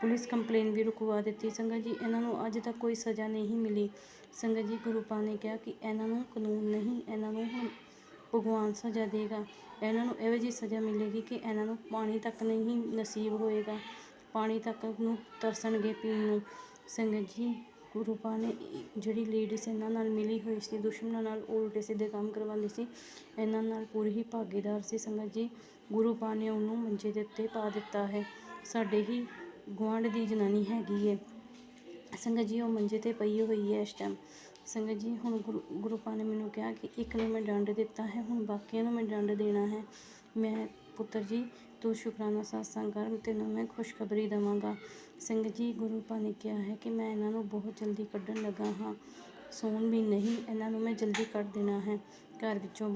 ਪੁਲਿਸ ਕੰਪਲੇਨ ਵੀ ਰੁਕਵਾ ਦਿੱਤੀ। ਸੰਗਤ ਜੀ, ਇਹਨਾਂ ਨੂੰ ਅੱਜ ਤੱਕ ਕੋਈ ਸਜ਼ਾ ਨਹੀਂ ਮਿਲੀ। ਸੰਗਤ ਜੀ, ਗੁਰੂ ਪਾ ਨੇ ਕਿਹਾ ਕਿ ਇਹਨਾਂ ਨੂੰ ਕਾਨੂੰਨ ਨਹੀਂ, ਇਹਨਾਂ ਨੂੰ ਹੁਣ ਭਗਵਾਨ ਸਜ਼ਾ ਦੇਗਾ। ਇਹਨਾਂ ਨੂੰ ਇਹੋ ਜਿਹੀ ਸਜ਼ਾ ਮਿਲੇਗੀ ਕਿ ਇਹਨਾਂ ਨੂੰ ਪਾਣੀ ਤੱਕ ਨਹੀਂ ਨਸੀਬ ਹੋਏਗਾ। ਪਾਣੀ ਤੱਕ ਨੂੰ ਤਰਸਣਗੇ ਪੀਣ ਨੂੰ। ਸੰਗਤ ਜੀ, ਗੁਰੂ ਪਾ ਨੇ ਜਿਹੜੀ ਲੇਡੀਜ਼ ਇਹਨਾਂ ਨਾਲ ਮਿਲੀ ਹੋਈ ਸੀ, ਦੁਸ਼ਮਣਾਂ ਨਾਲ ਉਲਟੇ ਸਿੱਧੇ ਕੰਮ ਕਰਵਾਉਂਦੀ ਸੀ, ਇਹਨਾਂ ਨਾਲ ਪੂਰੀ ਹੀ ਭਾਗੀਦਾਰ ਸੀ। ਸੰਗਤ ਜੀ, ਗੁਰੂ ਪਾ ਨੇ ਉਹਨੂੰ ਮੰਜੇ ਦੇ ਉੱਤੇ ਪਾ ਦਿੱਤਾ ਹੈ। ਸਾਡੇ ਹੀ ਗੁਆਂਢ ਦੀ ਜਨਾਨੀ ਹੈਗੀ ਹੈ ਸੰਗਤ ਜੀ, ਉਹ ਮੰਜੇ 'ਤੇ ਪਈ ਹੋਈ ਹੈ ਇਸ ਟਾਈਮ। ਸੰਗਤ ਜੀ, ਹੁਣ ਗੁਰੂ ਪਾ ਨੇ ਮੈਨੂੰ ਕਿਹਾ ਕਿ ਇੱਕ ਨੂੰ ਮੈਂ ਦੰਡ ਦਿੱਤਾ ਹੈ, ਹੁਣ ਬਾਕੀਆਂ ਨੂੰ ਮੈਂ ਦੰਡ ਦੇਣਾ ਹੈ। ਮੈਂ ਪੁੱਤਰ ਜੀ, ਤੂੰ ਸ਼ੁਕਰਾਨਾ ਸਤਸੰਗ ਕਰ, ਤੈਨੂੰ ਮੈਂ ਖੁਸ਼ਖਬਰੀ ਦੇਵਾਂਗਾ। ਸੰਗਤ ਜੀ, ਗੁਰੂ ਪਾ ਨੇ ਕਿਹਾ ਹੈ ਕਿ ਮੈਂ ਇਹਨਾਂ ਨੂੰ ਬਹੁਤ ਜਲਦੀ ਕੱਢਣ ਲੱਗਾ ਹਾਂ, ਸੌਣ ਵੀ ਨਹੀਂ, ਇਹਨਾਂ ਨੂੰ ਮੈਂ ਜਲਦੀ ਕੱਢ ਦੇਣਾ ਹੈ, ਘਰ ਵਿੱਚੋਂ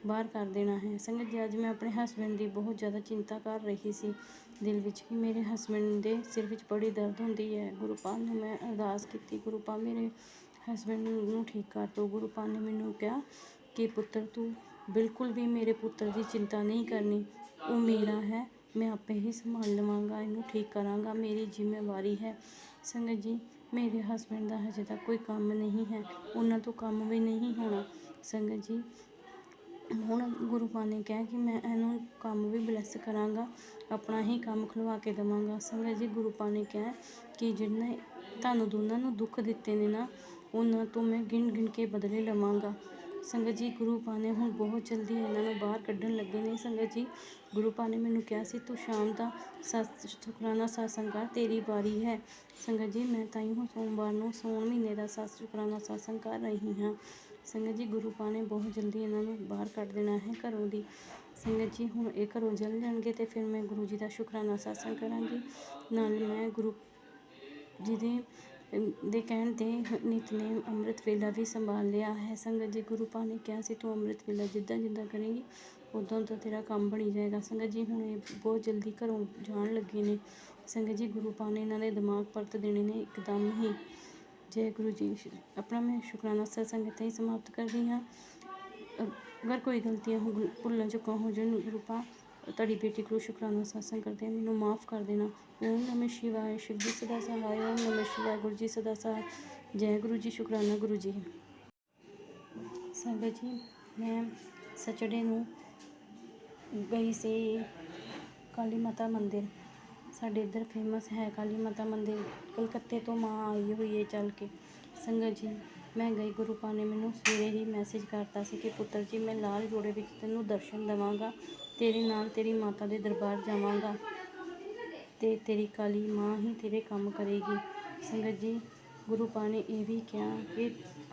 ਬਾਹਰ ਕਰ ਦੇਣਾ ਹੈ। ਸੰਗਤ ਜੀ, ਅੱਜ ਮੈਂ ਆਪਣੇ ਹਸਬੈਂਡ ਦੀ ਬਹੁਤ ਜ਼ਿਆਦਾ ਚਿੰਤਾ ਕਰ ਰਹੀ ਸੀ ਦਿਲ ਵਿੱਚ ਕਿ ਮੇਰੇ ਹਸਬੈਂਡ ਦੇ ਸਿਰ ਵਿੱਚ ਬੜੀ ਦਰਦ ਹੁੰਦੀ ਹੈ। ਗੁਰੂ ਪਾ ਨੂੰ ਮੈਂ ਅਰਦਾਸ ਕੀਤੀ, ਗੁਰੂ ਪਾ ਮੇਰੇ ਹਸਬੈਂਡ ਨੂੰ ਠੀਕ ਕਰ ਦਿਓ। ਗੁਰੂ ਪਾ ਨੇ ਮੈਨੂੰ ਕਿਹਾ ਕਿ ਪੁੱਤਰ, ਤੂੰ ਬਿਲਕੁਲ ਵੀ ਮੇਰੇ ਪੁੱਤਰ ਦੀ ਚਿੰਤਾ ਨਹੀਂ ਕਰਨੀ, ਉਹ ਮੇਰਾ ਹੈ, ਮੈਂ ਆਪੇ ਹੀ ਸੰਭਾਲ ਲਵਾਂਗਾ, ਇਹਨੂੰ ਠੀਕ ਕਰਾਂਗਾ, ਮੇਰੀ ਜ਼ਿੰਮੇਵਾਰੀ ਹੈ। ਸੰਗਤ ਜੀ, ਮੇਰੇ ਹਸਬੈਂਡ ਦਾ ਹਜੇ ਤੱਕ ਕੋਈ ਕੰਮ ਨਹੀਂ ਹੈ, ਉਹਨਾਂ ਤੋਂ ਕੰਮ ਵੀ ਨਹੀਂ ਹੋਣਾ। ਸੰਗਤ ਜੀ, ਹੁਣ ਗੁਰੂ ਪਾ ਨੇ ਕਿਹਾ ਕਿ ਮੈਂ ਇਹਨੂੰ ਕੰਮ ਵੀ ਬਲੈਸ ਕਰਾਂਗਾ, ਆਪਣਾ ਹੀ ਕੰਮ ਖੁਲਵਾ ਕੇ ਦੇਵਾਂਗਾ। ਸੰਗਤ ਜੀ, ਗੁਰੂ ਪਾ ਨੇ ਕਿਹਾ ਕਿ ਜਿਹਨੇ ਤੁਹਾਨੂੰ ਦੋਨਾਂ ਨੂੰ ਦੁੱਖ ਦਿੱਤੇ ਨੇ ਨਾ, ਉਹਨਾਂ ਤੋਂ ਮੈਂ ਗਿਣ ਕੇ ਬਦਲੇ ਲਵਾਂਗਾ। ਸੰਗਤ ਜੀ, ਗੁਰੂ ਪਾ ਨੇ ਹੁਣ ਬਹੁਤ ਜਲਦੀ ਇਹਨਾਂ ਨੂੰ ਬਾਹਰ ਕੱਢਣ ਲੱਗੇ ਨੇ। ਸੰਗਤ ਜੀ, ਗੁਰੂ ਪਾ ਨੇ ਮੈਨੂੰ ਕਿਹਾ ਸੀ ਤੂੰ ਸ਼ਾਮ ਦਾ ਸ਼ੁਕਰਾਨਾ ਸਤਸੰਗ ਕਰ, ਤੇਰੀ ਵਾਰੀ ਹੈ। ਸੰਗਤ ਜੀ, ਮੈਂ ਤਾਂ ਹੀ ਹੁਣ ਸੋਮਵਾਰ ਨੂੰ ਸੌਣ ਮਹੀਨੇ ਦਾ ਸ਼ੁਕਰਾਨਾ ਸਤਸੰਗ ਕਰ ਰਹੀ ਹਾਂ। ਸੰਗਤ ਜੀ, ਗੁਰੂ ਪਾ ਨੇ ਬਹੁਤ ਜਲਦੀ ਇਹਨਾਂ ਨੂੰ ਬਾਹਰ ਕੱਢ ਦੇਣਾ ਹੈ ਘਰੋਂ ਦੀ। ਸੰਗਤ ਜੀ, ਹੁਣ ਇਹ ਘਰੋਂ ਚਲ ਜਾਣਗੇ ਅਤੇ ਫਿਰ ਮੈਂ ਗੁਰੂ ਜੀ ਦਾ ਸ਼ੁਕਰਾਨਾ ਸਤਸੰਗ ਕਰਾਂਗੀ। ਨਾਲ ਮੈਂ ਗੁਰੂ ਜੀ ਦੇ ਕਹਿਣ 'ਤੇ ਨਿਤਨੇਮ ਅੰਮ੍ਰਿਤ ਵੇਲਾ ਵੀ ਸੰਭਾਲ ਲਿਆ ਹੈ। ਸੰਗਤ ਜੀ, ਗੁਰੂ ਪਾ ਨੇ ਕਿਹਾ ਸੀ ਤੂੰ ਅੰਮ੍ਰਿਤ ਵੇਲਾ ਜਿੱਦਾਂ ਕਰੇਂਗੀ ਉੱਦਾਂ ਤੇਰਾ ਕੰਮ ਬਣੀ ਜਾਏਗਾ। ਸੰਗਤ ਜੀ, ਹੁਣ ਇਹ ਬਹੁਤ ਜਲਦੀ ਘਰੋਂ ਜਾਣ ਲੱਗੇ ਨੇ। ਸੰਗਤ ਜੀ, ਗੁਰੂ ਪਾ ਨੇ ਇਹਨਾਂ ਦੇ ਦਿਮਾਗ ਪਰਤ ਦੇਣੇ ਨੇ ਇੱਕਦਮ ਹੀ। ਜੈ ਗੁਰੂ ਜੀ। ਆਪਣਾ ਮੈਂ ਸ਼ੁਕਰਾਨਾ ਸਤਸੰਗ ਇੱਥੇ ਹੀ ਸਮਾਪਤ ਕਰਦੀ ਹਾਂ। ਅਗਰ ਕੋਈ ਗਲਤੀਆਂ ਭੁੱਲਾਂ ਚੁੱਕਾਂ ਹੋ ਜਾਣ, ਗੁਰੂ ਪਾ ਤੁਹਾਡੀ ਬੇਟੀ ਕੋਲ ਸ਼ੁਕਰਾਨਾ ਸਤਸੰਗ ਕਰਦੇ ਹਾਂ, ਮੈਨੂੰ ਮਾफ़ ਕਰ ਦੇਣਾ। ਓਮ ਨਮः ਸ਼ਿਵਾय। शिव जी सदा सहाय। ओम नमः शिवाय। गुरु जी सदा सहाय। जय गुरु जी। शुकराना गुरु जी। संगत जी, मैं सैटरडे ਨੂੰ ਗਈ ਸੀ ਕਾਲੀ ਮਾਤਾ ਮੰਦਿਰ। ਸਾਡੇ ਇੱਧਰ ਫੇਮਸ ਹੈ ਕਾਲੀ ਮਾਤਾ ਮੰਦਿਰ, ਕਲਕੱਤੇ ਤੋਂ ਮਾਂ ਆਈ ਹੋਈ ਹੈ ਚੱਲ ਕੇ। ਸੰਗਤ ਜੀ, ਮੈਂ ਗਈ, ਗੁਰੂ ਪਾ ਨੇ ਮੈਨੂੰ ਸਵੇਰੇ ਹੀ ਮੈਸੇਜ ਕਰਤਾ ਸੀ ਕਿ ਪੁੱਤਰ ਜੀ, ਮੈਂ ਲਾਲ ਜੋੜੇ ਵਿੱਚ ਤੈਨੂੰ ਦਰਸ਼ਨ ਦੇਵਾਂਗਾ, ਤੇਰੇ ਨਾਲ ਤੇਰੀ ਮਾਤਾ ਦੇ ਦਰਬਾਰ ਜਾਵਾਂਗਾ ਅਤੇ ਤੇਰੀ ਕਾਲੀ ਮਾਂ ਹੀ ਤੇਰੇ ਕੰਮ ਕਰੇਗੀ। ਸੰਗਤ ਜੀ, ਗੁਰੂ ਪਾ ਨੇ ਇਹ ਵੀ ਕਿਹਾ ਕਿ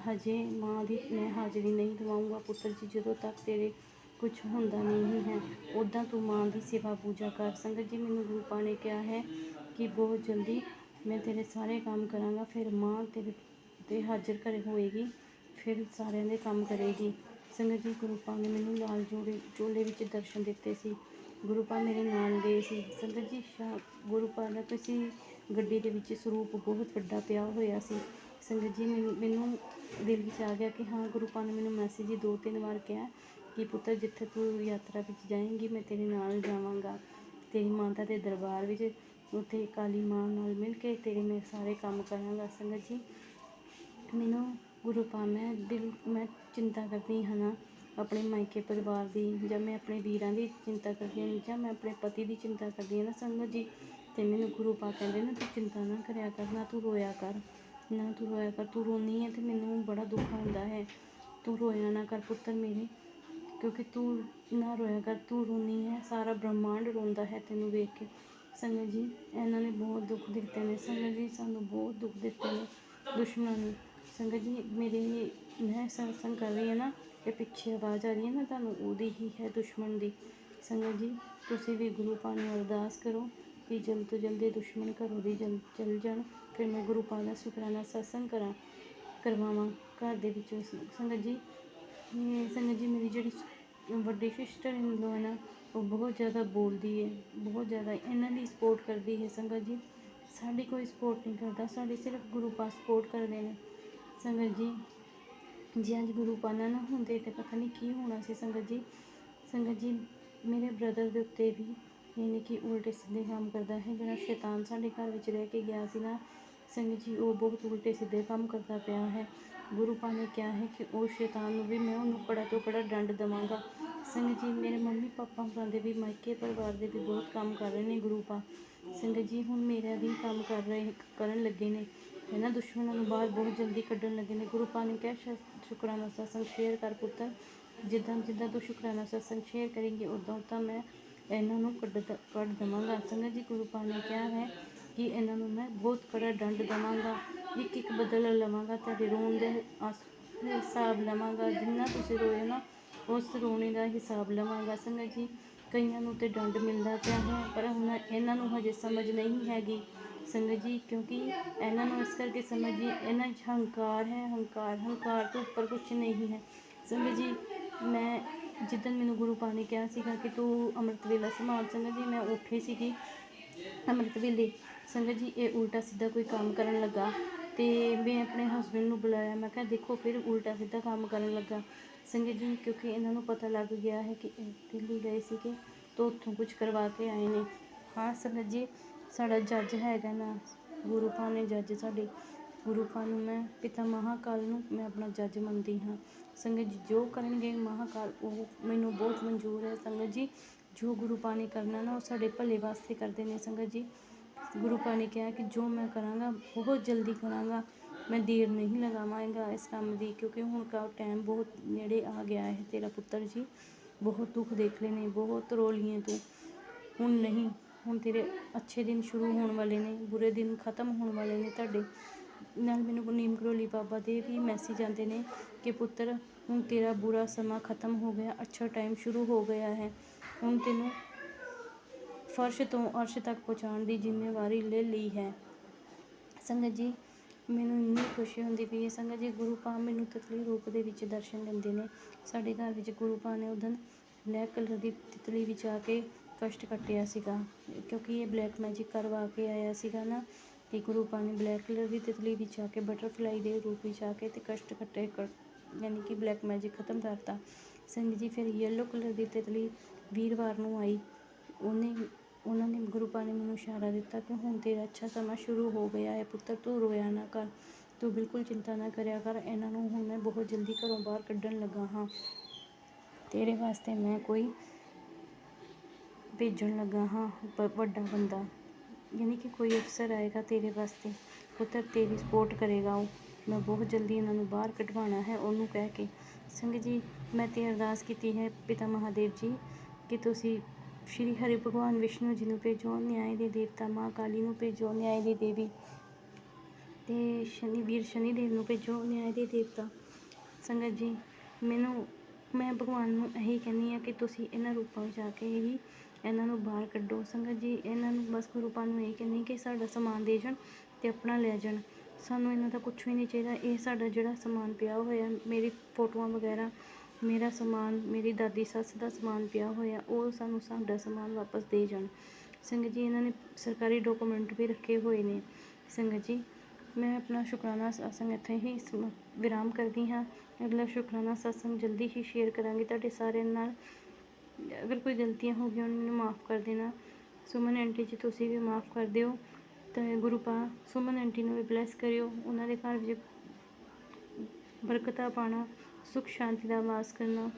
ਹਜੇ ਮਾਂ ਦੀ ਮੈਂ ਹਾਜ਼ਰੀ ਨਹੀਂ ਦਵਾਊਂਗਾ ਪੁੱਤਰ ਜੀ, ਜਦੋਂ ਤੱਕ ਤੇਰੇ ਕੁਛ ਹੁੰਦਾ ਨਹੀਂ ਹੈ, ਉੱਦਾਂ ਤੂੰ ਮਾਂ ਦੀ ਸੇਵਾ ਪੂਜਾ ਕਰ। ਸੰਗਤ ਜੀ, ਮੈਨੂੰ ਗੁਰੂ ਪਾ ਨੇ ਕਿਹਾ ਹੈ ਕਿ ਬਹੁਤ ਜਲਦੀ ਮੈਂ ਤੇਰੇ ਸਾਰੇ ਕੰਮ ਕਰਾਂਗਾ, ਫਿਰ ਮਾਂ ਤੇਰੇ 'ਤੇ ਹਾਜ਼ਰ ਘਰ ਹੋਏਗੀ, ਫਿਰ ਸਾਰਿਆਂ ਦੇ ਕੰਮ ਕਰੇਗੀ। ਸੰਗਤ ਜੀ, ਗੁਰੂ ਪਾ ਨੇ ਮੈਨੂੰ ਲਾਲ ਚੋਲੇ ਵਿੱਚ ਦਰਸ਼ਨ ਦਿੱਤੇ ਸੀ। ਗੁਰੂ ਪਾ ਮੇਰੇ ਨਾਲ ਗਏ ਸੀ। ਸੰਗਤ ਜੀ, ਗੁਰੂ ਪਾ ਦਾ ਕਿਸੇ ਗੱਡੀ ਦੇ ਵਿੱਚ ਸਰੂਪ ਬਹੁਤ ਵੱਡਾ ਪਿਆ ਹੋਇਆ ਸੀ। ਸੰਗਤ ਜੀ, ਮੈਨੂੰ ਦਿਲ ਵਿੱਚ ਆ ਗਿਆ ਕਿ ਹਾਂ, ਗੁਰੂ ਪਾ ਨੇ ਮੈਨੂੰ ਮੈਸੇਜ ਹੀ 2-3 ਵਾਰ ਕਿਹਾ ਕਿ ਪੁੱਤਰ, ਜਿੱਥੇ ਤੂੰ ਯਾਤਰਾ ਵਿੱਚ ਜਾਏਂਗੀ ਮੈਂ ਤੇਰੇ ਨਾਲ ਜਾਵਾਂਗਾ, ਤੇਰੀ ਮਾਤਾ ਦੇ ਦਰਬਾਰ ਵਿੱਚ, ਉੱਥੇ ਕਾਲੀ ਮਾਂ ਨਾਲ ਮਿਲ ਕੇ ਤੇਰੇ ਮੈਂ ਸਾਰੇ ਕੰਮ ਕਰਾਂਗਾ। ਸੰਗਤ ਜੀ, ਮੈਨੂੰ ਗੁਰੂ ਪਾ ਮੈਂ ਚਿੰਤਾ ਕਰਦੀ ਹਾਂ ਨਾ ਆਪਣੇ ਮਾਇਕੇ ਪਰਿਵਾਰ ਦੀ, ਜਾਂ ਮੈਂ ਆਪਣੇ ਵੀਰਾਂ ਦੀ ਚਿੰਤਾ ਕਰਦੀ ਹਾਂ, ਜਾਂ ਮੈਂ ਆਪਣੇ ਪਤੀ ਦੀ ਚਿੰਤਾ ਕਰਦੀ ਹਾਂ ਨਾ ਸੰਗਤ ਜੀ, ਅਤੇ ਮੈਨੂੰ ਗੁਰੂ ਪਾ ਕਹਿੰਦੇ ਨਾ, ਤੂੰ ਚਿੰਤਾ ਨਾ ਕਰਿਆ ਕਰ, ਨਾ ਤੂੰ ਰੋਇਆ ਕਰ, ਤੂੰ ਰੋਂਦੀ ਹੈ ਅਤੇ ਮੈਨੂੰ ਬੜਾ ਦੁੱਖ ਹੁੰਦਾ ਹੈ, ਤੂੰ ਰੋਇਆ ਨਾ ਕਰ ਪੁੱਤਰ ਮੇਰੇ, ਕਿਉਂਕਿ ਤੂੰ ਨਾ ਰੋਇਆ ਕਰ, ਤੂੰ ਰੋਂਦੀ ਹੈ, ਸਾਰਾ ਬ੍ਰਹਮਾਂਡ ਰੋਂਦਾ ਹੈ ਤੈਨੂੰ ਵੇਖ ਕੇ। ਸੰਗਤ ਜੀ, ਇਹਨਾਂ ਨੇ ਬਹੁਤ ਦੁੱਖ ਦਿੱਤੇ ਨੇ। ਸੰਗਤ ਜੀ, ਸਾਨੂੰ ਬਹੁਤ ਦੁੱਖ ਦਿੱਤੇ ਨੇ ਦੁਸ਼ਮਣਾਂ ਨੇ। ਸੰਗਤ ਜੀ, ਮੈਂ ਸਤਸੰਗ ਕਰ ਰਹੀ ਹਾਂ ਨਾ, ਇਹ ਪਿੱਛੇ ਆਵਾਜ਼ ਆ ਰਹੀ ਹੈ ਨਾ ਤੁਹਾਨੂੰ, ਉਹਦੀ ਹੀ ਹੈ, ਦੁਸ਼ਮਣ ਦੀ। ਸੰਗਤ ਜੀ, ਤੁਸੀਂ ਵੀ ਗੁਰੂ ਪਾ ਨੂੰ ਅਰਦਾਸ ਕਰੋ ਕਿ ਜਲਦ ਤੋਂ ਜਲਦੀ ਦੁਸ਼ਮਣ ਘਰੋਂ ਦੀ ਚਲ ਜਾਣ, ਫਿਰ ਮੈਂ ਗੁਰੂ ਪਾ ਦਾ ਸ਼ੁਕਰਾਨਾ ਸਤਸੰਗ ਕਰਵਾਵਾਂ ਘਰ ਦੇ ਵਿੱਚੋਂ। ਸੰਗਤ ਜੀ, ਮੇਰੀ ਜਿਹੜੀ ਵੱਡੀ ਸਿਸਟਰ ਇਨ ਲੋ ਹੈ ਨਾ, ਉਹ ਬਹੁਤ ਜ਼ਿਆਦਾ ਬੋਲਦੀ ਹੈ, ਬਹੁਤ ਜ਼ਿਆਦਾ ਇਹਨਾਂ ਦੀ ਸਪੋਰਟ ਕਰਦੀ ਹੈ। ਸੰਗਤ ਜੀ, ਸਾਡੀ ਕੋਈ ਸਪੋਰਟ ਨਹੀਂ ਕਰਦਾ, ਸਾਡੀ ਸਿਰਫ ਗੁਰੂ ਪਾ ਸਪੋਰਟ ਕਰਦੇ ਨੇ। ਸੰਗਤ ਜੀ, ਜੇ ਅੱਜ ਗੁਰੂ ਪਾ ਨਾ ਹੁੰਦੇ ਤਾਂ ਪਤਾ ਨਹੀਂ ਕੀ ਹੋਣਾ ਸੀ। ਸੰਗਤ ਜੀ, ਮੇਰੇ ਬ੍ਰਦਰ ਦੇ ਉੱਤੇ ਵੀ ਯਾਨੀ ਕਿ ਉਲਟੇ ਸਿੱਧੇ ਕੰਮ ਕਰਦਾ ਹੈ। ਜਿਹੜਾ ਸ਼ੈਤਾਨ ਸਾਡੇ ਘਰ ਵਿੱਚ ਰਹਿ ਕੇ ਗਿਆ ਸੀ ਨਾ ਸੰਗਤ ਜੀ, ਉਹ ਬਹੁਤ ਉਲਟੇ ਸਿੱਧੇ ਕੰਮ ਕਰਦਾ ਪਿਆ ਹੈ। ਗੁਰੂ ਪਾ ਨੇ ਕਿਹਾ ਹੈ ਕਿ ਉਹ ਸ਼ੈਤਾਨ ਨੂੰ ਵੀ ਮੈਂ ਉਹਨੂੰ ਕੜਾ ਤੋਂ ਕੜਾ ਦੰਡ ਦੇਵਾਂਗਾ। ਸੰਗਤ ਜੀ, ਮੇਰੇ ਮੰਮੀ ਪਾਪਾ ਹੋਰਾਂ ਦੇ ਵੀ ਮਾਇਕੇ ਪਰਿਵਾਰ ਦੇ ਵੀ ਬਹੁਤ ਕੰਮ ਕਰ ਰਹੇ ਨੇ ਗੁਰੂ ਪਾ। ਸੰਗਤ ਜੀ ਹੁਣ ਮੇਰਾ ਵੀ ਕੰਮ ਕਰਨ ਲੱਗੇ ਨੇ ਇਹਨਾਂ ਦੁਸ਼ਮਣਾਂ ਨੂੰ ਬਾਹਰ ਬਹੁਤ ਜਲਦੀ ਕੱਢਣ ਲੱਗੇ ਨੇ। ਗੁਰੂ ਪਾਣੀ ਕਹਿ ਸ਼ੁਕਰਾਨਾ ਸਤਸੰਗ ਸ਼ੇਅਰ ਕਰ ਪੁੱਤਰ, ਜਿੱਦਾਂ ਤੂੰ ਸ਼ੁਕਰਾਨਾ ਸਤਸੰਗ ਸ਼ੇਅਰ ਕਰੇਂਗੀ ਉੱਦਾਂ ਮੈਂ ਇਹਨਾਂ ਨੂੰ ਕੱਢ ਦੇਵਾਂਗਾ। ਸੰਗਤ ਜੀ ਗੁਰੂ ਪਾਣੀ ਨੇ ਕਿਹਾ ਹੈ ਕਿ ਇਹਨਾਂ ਨੂੰ ਮੈਂ ਬਹੁਤ ਕੜਾ ਦੰਡ ਦੇਵਾਂਗਾ, ਇੱਕ ਬਦਲਾ ਲਵਾਂਗਾ, ਤੁਹਾਡੇ ਰੋਣ ਦੇ ਹਿਸਾਬ ਲਵਾਂਗਾ, ਜਿੰਨਾ ਤੁਸੀਂ ਰੋਏ ਨਾ ਉਸ ਰੋਣੇ ਦਾ ਹਿਸਾਬ ਲਵਾਂਗਾ। ਸੰਗਤ ਜੀ ਕਈਆਂ ਨੂੰ ਤੇ ਦੰਡ ਮਿਲਦਾ ਪਿਆ ਹੈ, ਪਰ ਹੁਣ ਇਹਨਾਂ ਨੂੰ ਹਜੇ ਸਮਝ ਨਹੀਂ ਹੈਗੀ ਸੰਗਤ ਜੀ, ਕਿਉਂਕਿ ਇਹਨਾਂ ਨੂੰ ਇਸ ਕਰਕੇ ਸਮਝ ਜੀ ਇਹਨਾਂ 'ਚ ਹੰਕਾਰ ਹੈ। ਹੰਕਾਰ ਤੋਂ ਉੱਪਰ ਕੁਛ ਨਹੀਂ ਹੈ। ਸੰਗਤ ਜੀ ਮੈਂ ਜਿੱਦਣ ਮੈਨੂੰ ਗੁਰੂ ਪਾਣੀ ਕਿਹਾ ਸੀਗਾ ਕਿ ਤੂੰ ਅੰਮ੍ਰਿਤ ਵੇਲਾ ਸੰਭਾਲ, ਸੰਗਤ ਜੀ ਮੈਂ ਉੱਠੀ ਸੀਗੀ ਅੰਮ੍ਰਿਤ ਵੇਲੇ। ਸੰਗਤ ਜੀ ਇਹ ਉਲਟਾ ਸਿੱਧਾ ਕੋਈ ਕੰਮ ਕਰਨ ਲੱਗਾ ਅਤੇ ਮੈਂ ਆਪਣੇ ਹਸਬੈਂਡ ਨੂੰ ਬੁਲਾਇਆ, ਮੈਂ ਕਿਹਾ ਦੇਖੋ ਫਿਰ ਉਲਟਾ ਸਿੱਧਾ ਕੰਮ ਕਰਨ ਲੱਗਾ। ਸੰਗਤ ਜੀ ਕਿਉਂਕਿ ਇਹਨਾਂ ਨੂੰ ਪਤਾ ਲੱਗ ਗਿਆ ਹੈ ਕਿ ਦਿੱਲੀ ਗਏ ਸੀਗੇ ਤਾਂ ਉੱਥੋਂ ਕੁਝ ਕਰਵਾ ਕੇ ਆਏ ਨੇ। ਹਾਂ ਸੰਗਤ ਜੀ ਸਾਡਾ ਜੱਜ ਹੈਗਾ ਨਾ ਗੁਰੂ ਪਾਣੀ ਨੇ, ਜੱਜ ਸਾਡੇ ਗੁਰੂ ਪਾਣੀ ਨੂੰ ਮੈਂ ਪਿਤਾ ਮਹਾਕਾਲ ਨੂੰ ਮੈਂ ਆਪਣਾ ਜੱਜ ਮੰਨਦੀ ਹਾਂ। ਸੰਗਤ ਜੀ ਜੋ ਕਰਨਗੇ ਮਹਾਕਾਲ ਉਹ ਮੈਨੂੰ ਬਹੁਤ ਮਨਜ਼ੂਰ ਹੈ। ਸੰਗਤ ਜੀ ਜੋ ਗੁਰੂ ਪਾਣੀ ਕਰਨਾ ਨਾ ਉਹ ਸਾਡੇ ਭਲੇ ਵਾਸਤੇ ਕਰਦੇ ਨੇ। ਸੰਗਤ ਜੀ ਗੁਰੂ ਪਾਣੀ ਕਿਹਾ ਕਿ ਜੋ ਮੈਂ ਕਰਾਂਗਾ ਬਹੁਤ ਜਲਦੀ ਕਰਾਂਗਾ, ਮੈਂ ਦੇਰ ਨਹੀਂ ਲਗਾਵਾਂਗਾ ਇਸ ਕੰਮ ਦੀ, ਕਿਉਂਕਿ ਹੁਣ ਦਾ ਟਾਈਮ ਬਹੁਤ ਨੇੜੇ ਆ ਗਿਆ ਹੈ। ਤੇਰਾ ਪੁੱਤਰ ਜੀ ਬਹੁਤ ਦੁੱਖ ਦੇਖ ਲਏ ਨੇ, ਬਹੁਤ ਰੋਲੀਏ ਤੂੰ, ਹੁਣ ਨਹੀਂ, ਹੁਣ ਤੇਰੇ ਅੱਛੇ ਦਿਨ ਸ਼ੁਰੂ ਹੋਣ ਵਾਲੇ ਨੇ, ਬੁਰੇ ਦਿਨ ਖਤਮ ਹੋਣ ਵਾਲੇ ਨੇ ਤੁਹਾਡੇ ਨਾਲ। ਮੈਨੂੰ ਨੀਮ ਕਰੋਲੀ ਬਾਬਾ ਦੇ ਵੀ ਮੈਸੇਜ ਆਉਂਦੇ ਨੇ ਕਿ ਪੁੱਤਰ ਹੁਣ ਤੇਰਾ ਬੁਰਾ ਸਮਾਂ ਖਤਮ ਹੋ ਗਿਆ, ਅੱਛਾ ਟਾਈਮ ਸ਼ੁਰੂ ਹੋ ਗਿਆ ਹੈ, ਹੁਣ ਤੈਨੂੰ ਫਰਸ਼ ਤੋਂ ਅਰਸ਼ ਤੱਕ ਪਹੁੰਚਾਉਣ ਦੀ ਜ਼ਿੰਮੇਵਾਰੀ ਲੈ ਲਈ ਹੈ। ਸੰਗਤ ਜੀ ਮੈਨੂੰ ਇੰਨੀ ਖੁਸ਼ੀ ਹੁੰਦੀ ਪਈ ਹੈ। ਸੰਗਤ ਜੀ ਗੁਰੂ ਪਾਣ ਮੈਨੂੰ ਤਿਤਲੀ ਰੂਪ ਦੇ ਵਿੱਚ ਦਰਸ਼ਨ ਦਿੰਦੇ ਨੇ। ਸਾਡੇ ਘਰ ਵਿੱਚ ਗੁਰੂ ਪਾਣ ਨੇ ਉਦੋਂ ਬਲੈਕ ਕਲਰ ਦੀ ਤਿਤਲੀ ਵਿੱਚ ਆ ਕੇ ਕਸ਼ਟ ਕੱਟਿਆ ਸੀਗਾ, ਕਿਉਂਕਿ ਇਹ ਬਲੈਕ ਮੈਜਿਕ ਕਰਵਾ ਕੇ ਆਇਆ ਸੀਗਾ ਨਾ, ਕਿ ਗੁਰੂ ਪਾਣ ਨੇ ਬਲੈਕ ਕਲਰ ਦੀ ਤਿਤਲੀ ਵਿੱਚ ਆ ਕੇ ਬਟਰਫਲਾਈ ਦੇ ਰੂਪ ਵਿੱਚ ਆ ਕੇ ਤੇ ਕਸ਼ਟ ਕੱਟੇ, ਯਾਨੀ ਕਿ ਬਲੈਕ ਮੈਜਿਕ ਖਤਮ ਕਰਤਾ। ਸੰਗਤ ਜੀ ਫਿਰ ਯੈਲੋ ਕਲਰ ਦੀ ਤਿਤਲੀ ਵੀਰਵਾਰ ਨੂੰ ਆਈ, ਉਹਨਾਂ ਨੇ ਗੁਰੂ ਪਾਣੀ ਨੇ ਮੈਨੂੰ ਇਸ਼ਾਰਾ ਦਿੱਤਾ ਕਿ ਹੁਣ ਤੇਰਾ ਅੱਛਾ ਸਮਾਂ ਸ਼ੁਰੂ ਹੋ ਗਿਆ ਹੈ ਪੁੱਤਰ, ਤੂੰ ਰੋਇਆ ਨਾ ਕਰ, ਤੂੰ ਬਿਲਕੁਲ ਚਿੰਤਾ ਨਾ ਕਰਿਆ ਕਰ, ਇਹਨਾਂ ਨੂੰ ਹੁਣ ਮੈਂ ਬਹੁਤ ਜਲਦੀ ਘਰੋਂ ਬਾਹਰ ਕੱਢਣ ਲੱਗਾ ਹਾਂ। ਤੇਰੇ ਵਾਸਤੇ ਮੈਂ ਕੋਈ ਭੇਜਣ ਲੱਗਾ ਹਾਂ ਵੱਡਾ ਬੰਦਾ, ਯਾਨੀ ਕਿ ਕੋਈ ਅਫਸਰ ਆਏਗਾ ਤੇਰੇ ਵਾਸਤੇ ਪੁੱਤਰ, ਤੇਰੀ ਸਪੋਰਟ ਕਰੇਗਾ ਉਹ, ਮੈਂ ਬਹੁਤ ਜਲਦੀ ਇਹਨਾਂ ਨੂੰ ਬਾਹਰ ਕਢਵਾਉਣਾ ਹੈ ਉਹਨੂੰ ਕਹਿ ਕੇ। ਸੰਗਤ ਜੀ ਮੈਂ ਤੇ ਅਰਦਾਸ ਕੀਤੀ ਹੈ ਪਿਤਾ ਮਹਾਦੇਵ ਜੀ ਕਿ ਤੁਸੀਂ ਸ਼੍ਰੀ ਹਰਿ ਭਗਵਾਨ ਵਿਸ਼ਨੂੰ ਜੀ ਨੂੰ ਭੇਜੋ, ਨਿਆਂ ਦੇ ਦੇਵਤਾ ਮਾਂ ਕਾਲੀ ਨੂੰ ਭੇਜੋ, ਨਿਆਂ ਦੀ ਦੇਵੀ, ਅਤੇ ਸ਼ਨੀ ਦੇਵ ਨੂੰ ਭੇਜੋ, ਨਿਆਂ ਦੇ ਦੇਵਤਾ। ਸੰਗਤ ਜੀ ਮੈਂ ਭਗਵਾਨ ਨੂੰ ਇਹੀ ਕਹਿੰਦੀ ਹਾਂ ਕਿ ਤੁਸੀਂ ਇਹਨਾਂ ਰੂਪਾਂ ਵਿੱਚ ਆ ਕੇ ਹੀ ਇਹਨਾਂ ਨੂੰ ਬਾਹਰ ਕੱਢੋ। ਸੰਗਤ ਜੀ ਇਹਨਾਂ ਨੂੰ ਬਸ ਗੁਰੂ ਪਾਣ ਨੂੰ ਇਹੀ ਕਹਿੰਦੀ ਕਿ ਸਾਡਾ ਸਮਾਨ ਦੇ ਜਾਣ ਅਤੇ ਆਪਣਾ ਲੈ ਜਾਣ, ਸਾਨੂੰ ਇਹਨਾਂ ਦਾ ਕੁਛ ਵੀ ਨਹੀਂ ਚਾਹੀਦਾ। ਇਹ ਸਾਡਾ ਜਿਹੜਾ ਸਮਾਨ ਪਿਆ ਹੋਇਆ, ਮੇਰੀ ਫੋਟੋਆਂ ਵਗੈਰਾ, ਮੇਰਾ ਸਮਾਨ, ਮੇਰੀ ਦਾਦੀ ਸੱਸ ਦਾ ਸਮਾਨ ਪਿਆ ਹੋਇਆ, ਉਹ ਸਾਨੂੰ ਸਾਡਾ ਸਮਾਨ ਵਾਪਸ ਦੇ ਜਾਣ। ਸੰਗਤ ਜੀ ਇਹਨਾਂ ਨੇ ਸਰਕਾਰੀ ਡਾਕੂਮੈਂਟ ਵੀ ਰੱਖੇ ਹੋਏ ਨੇ। ਸੰਗਤ ਜੀ ਮੈਂ ਆਪਣਾ ਸ਼ੁਕਰਾਨਾ ਸਤਸੰਗ ਇੱਥੇ ਹੀ ਵਿਰਾਮ ਕਰਦੀ ਹਾਂ। ਅਗਲਾ ਸ਼ੁਕਰਾਨਾ ਸਤਸੰਗ ਜਲਦੀ ਹੀ ਸ਼ੇਅਰ ਕਰਾਂਗੀ ਤੁਹਾਡੇ ਸਾਰਿਆਂ ਨਾਲ। ਅਗਰ ਕੋਈ ਗਲਤੀਆਂ ਹੋ ਗਈਆਂ ਮੈਨੂੰ ਮਾफ़ ਕਰ ਦੇਣਾ। ਸੁਮਨ ਆਂਟੀ ਜੀ ਤੁਸੀਂ ਵੀ ਮਾफ़ ਕਰ ਦਿਓ, ਅਤੇ ਗੁਰੂ ਪਾ ਸੁਮਨ ਆਂਟੀ ਨੂੰ ਵੀ ਬਲੈਸ ਕਰਿਓ, ਉਹਨਾਂ ਦੇ ਘਰ ਵਿੱਚ ਬਰਕਤਾਂ ਪਾਉਣਾ, ਸੁੱਖ ਸ਼ਾਂਤੀ ਦਾ ਵਾਸ ਕਰਨਾ।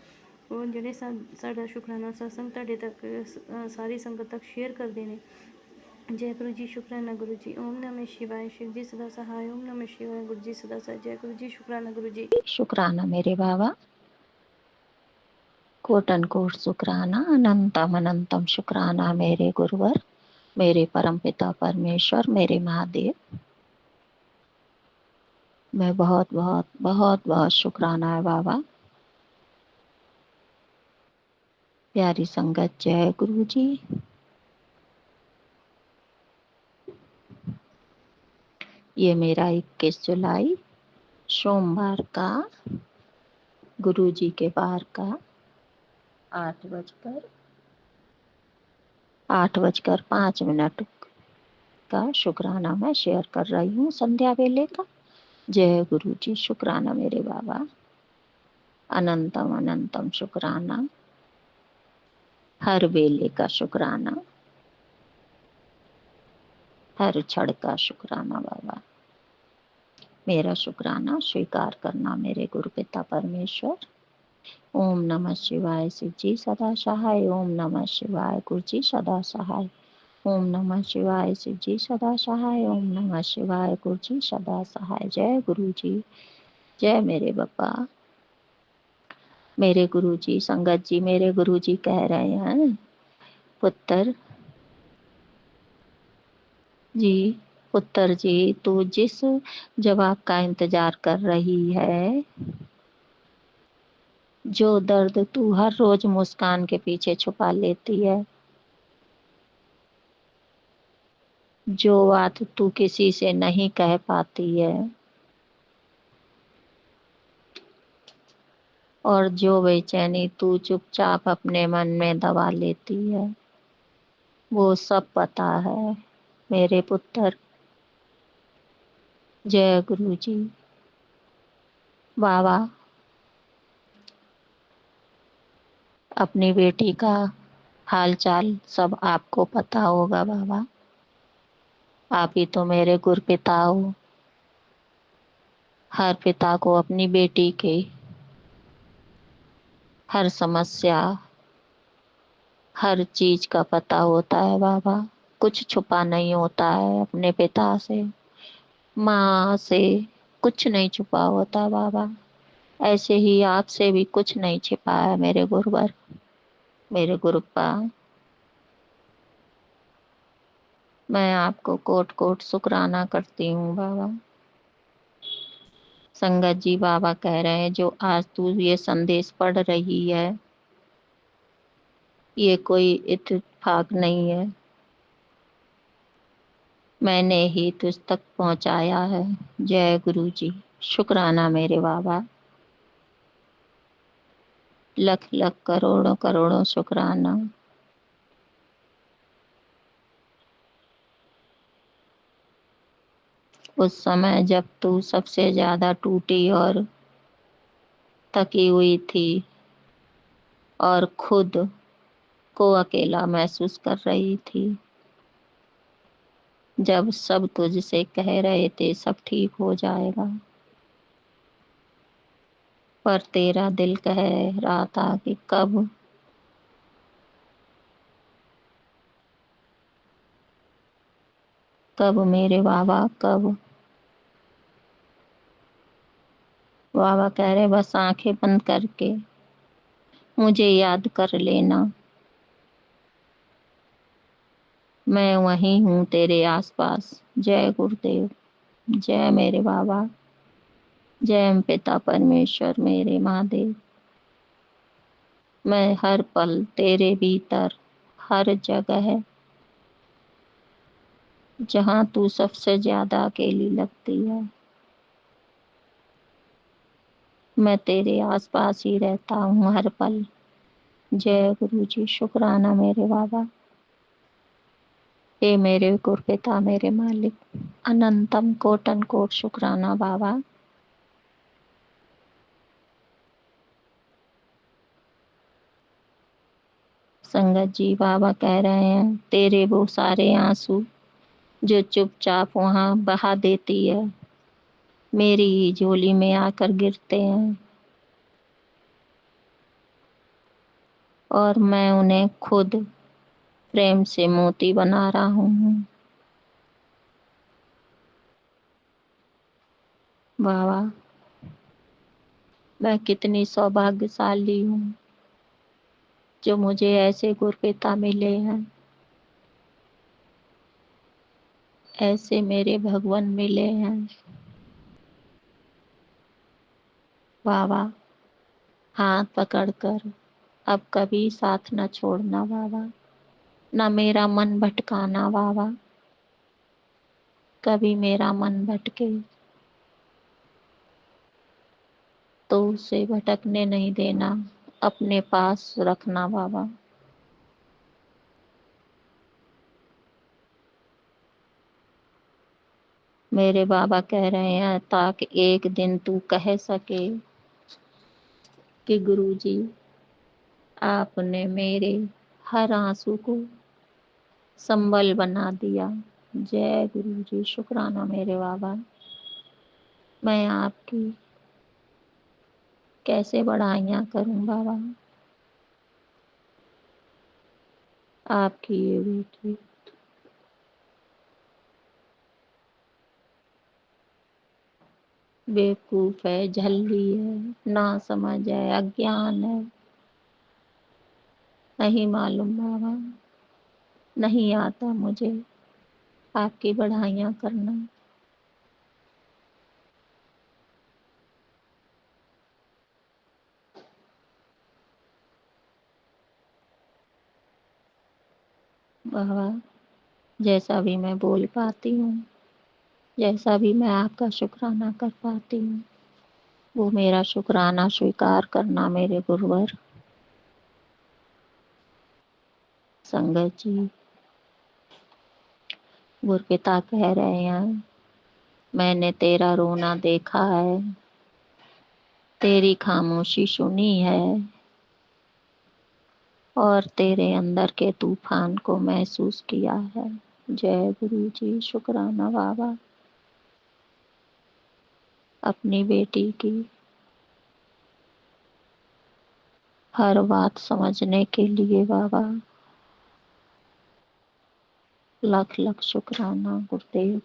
ਉਹ ਜਿਹੜੇ ਸਾਡਾ ਸ਼ੁਕਰਾਨਾ ਸਤਸੰਗ ਤੁਹਾਡੇ ਤੱਕ ਸਾਰੀ ਸੰਗਤ ਤੱਕ ਸ਼ੇਅਰ ਕਰਦੇ ਨੇ। ਜੈ ਗੁਰੂ ਜੀ, ਸ਼ੁਕਰਾਨਾ ਗੁਰੂ ਜੀ, ਓਮ ਨਮः शिवाय, शिव जी सदा सहाय, ओम नमः शिवाय, गुरु जी सदा सहाय, जय गुरु जी, शुक्राना गुरु जी। शुक्राना मेरे बाबा, कोटन कोट शुक्राना, अनंतम अनंतम शुक्राना मेरे गुरुवर, मेरे परम पिता परमेश्वर, मेरे महादेव। मैं बहुत बहुत बहुत बहुत शुक्राना है बाबा। प्यारी संगत, जय गुरु जी। ये मेरा 21 जुलाई सोमवार का गुरु जी के बार का 8:05 का शुक्राना मैं शेयर कर रही हूँ संध्या वेले का। जय गुरु जी, शुक्राना मेरे बाबा, अनंतम अनंतम शुक्राना, हर वेले का शुक्राना, हर क्षण का शुक्राना बाबा। मेरा शुक्राना स्वीकार करना मेरे गुरु पिता परमेश्वर। ओम नमः शिवाय, शिव जी सदा सहाय, ओम नमः शिवाय, गुरु जी सदा सहाय, ओम नमः शिवाय शिव जी सदा सहाय। ओम नमः शिवाय गुरु जी सदा सहाय। जय गुरु जी। जय मेरे बाबा, मेरे गुरु जी। संगत जी, मेरे गुरु जी कह रहे हैं, पुत्र जी, पुत्र जी, तू जिस जवाब का इंतजार कर रही है, जो दर्द तू हर रोज मुस्कान के पीछे छुपा लेती है, जो बात तू किसी से नहीं कह पाती है, और जो बेचैनी तू चुपचाप अपने मन में दबा लेती है, वो सब पता है मेरे पुत्र। जय गुरु जी। बाबा, अपनी बेटी का हाल चाल सब आपको पता होगा बाबा। आप ही तो मेरे गुरु पिता हो। हर पिता को अपनी बेटी के हर समस्या, हर चीज का पता होता है बाबा। कुछ छुपा नहीं होता है अपने पिता से, माँ से कुछ नहीं छुपा होता बाबा। ऐसे ही आपसे भी कुछ नहीं छिपा है मेरे गुरुवर, मेरे गुरुपा। मैं आपको कोट कोट शुक्राना करती हूँ बाबा। संगत जी, बाबा कह रहे हैं, जो आज तू ये संदेश पढ़ रही है, ये कोई इत्तेफाक नहीं है, मैंने ही तुझ तक पहुंचाया है। जय गुरु जी। शुक्राना मेरे बाबा। लख लख करोड़ों करोड़ों शुक्राना। उस समय जब तू सबसे ज्यादा टूटी और थकी हुई थी और खुद को अकेला महसूस कर रही थी, जब सब तुझसे कह रहे थे सब ठीक हो जाएगा, पर तेरा दिल कह रहा था कि कब मेरे बाबा, कब। बाबा कह रहे, बस आंखें बंद करके मुझे याद कर लेना, मैं वहीं हूँ तेरे आसपास। जय गुरुदेव। जय मेरे बाबा। जय पिता परमेश्वर मेरे महादेव। मैं हर पल तेरे भीतर, हर जगह जहाँ तू सबसे ज्यादा अकेली लगती है, मैं तेरे आसपास ही रहता हूँ हर पल। जय गुरु जी। शुक्राना मेरे बाबा। हे मेरे गुरपिता, मेरे मालिक, अनंतम कोटन कोट शुक्राना बाबा। संगत जी, बाबा कह रहे हैं, तेरे वो सारे आंसू जो चुपचाप वहां बहा देती है, मेरी ही झोली में आकर गिरते हैं, और मैं उन्हें खुद प्रेम से मोती बना रहा हूँ। बाबा, मैं कितनी सौभाग्यशाली हूँ जो मुझे ऐसे गुरपिता मिले हैं, ऐसे मेरे भगवान मिले हैं। बाबा, हाथ पकड़कर अब कभी साथ न छोड़ना बाबा, न मेरा मन भटकाना बाबा। कभी मेरा मन भटके तो उसे भटकने नहीं देना, अपने पास रखना बाबा। मेरे बाबा कह रहे हैं, ताकि एक दिन तू कह सके कि गुरुजी, आपने मेरे हर आंसू को संबल बना दिया। जय गुरु जी। शुक्राना मेरे बाबा। मैं आपकी कैसे बड़ाइयाँ करूं बाबा, आपकी ये बेटी बेवकूफ है, झल्ली है, ना समझ है, अज्ञान है, नहीं मालूम बाबा, नहीं आता मुझे आपकी बढ़ाइयाँ करना। बाबा जैसा भी मैं बोल पाती हूँ, जैसा भी मैं आपका शुक्राना कर पाती हूँ, वो मेरा शुक्राना स्वीकार करना मेरे गुरुवर। संगत जी, गुरपिता कह रहे हैं, मैंने तेरा रोना देखा है, तेरी खामोशी सुनी है, और तेरे अंदर के तूफान को महसूस किया है। जय गुरु जी, शुक्राना बाबा। अपनी बेटी की हर बात समझने के लिए बाबा लख लख शुक्राना गुरुदेव।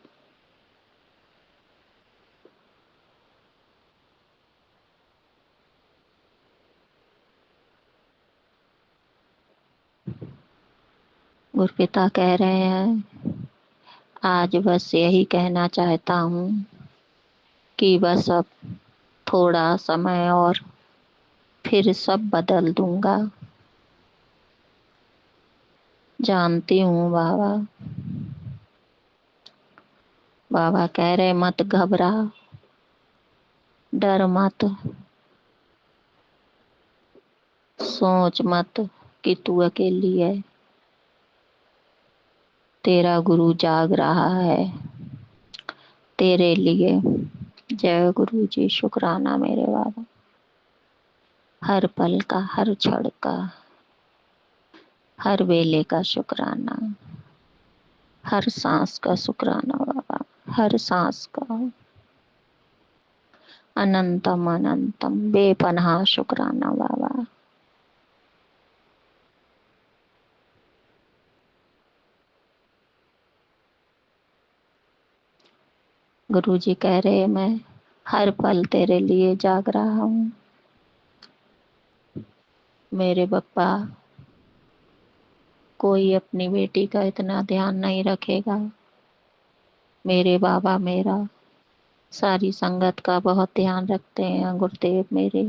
गुरुपिता कह रहे हैं, आज बस यही कहना चाहता हूँ कि बस अब थोड़ा समय और फिर सब बदल दूंगा। जानती हूँ बाबा। बाबा कह रहे मत घबरा, डर मत, सोच मत कि तू अकेली है। तेरा गुरु जाग रहा है तेरे लिए। जय गुरु जी, शुक्राना मेरे बाबा। हर पल का, हर क्षण का, हर वेले का शुक्राना, हर सांस का शुक्राना बाबा, हर सांस का अनंतम अनंतम बेपनाह शुक्राना बाबा। गुरु जी कह रहे मैं हर पल तेरे लिए जाग रहा हूँ मेरे बप्पा। कोई अपनी बेटी का इतना ध्यान नहीं रखेगा। मेरे बाबा मेरा सारी संगत का बहुत ध्यान रखते हैं गुरुदेव मेरे।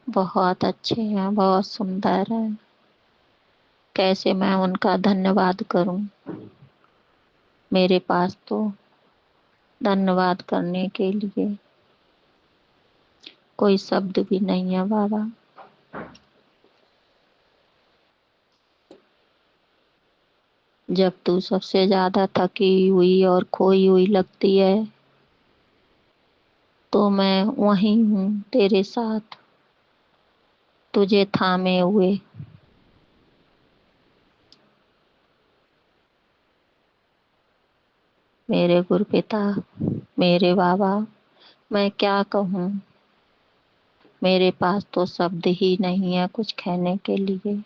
बहुत अच्छे हैं, बहुत सुंदर है। कैसे मैं उनका धन्यवाद करूं। मेरे पास तो धन्यवाद करने के लिए कोई शब्द भी नहीं है बाबा। जब तू सबसे ज्यादा थकी हुई और खोई हुई लगती है तो मैं वहीं हूँ तेरे साथ, तुझे थामे हुए। मेरे गुरुपिता, मेरे बाबा, मैं क्या कहूँ। मेरे पास तो शब्द ही नहीं है कुछ कहने के लिए।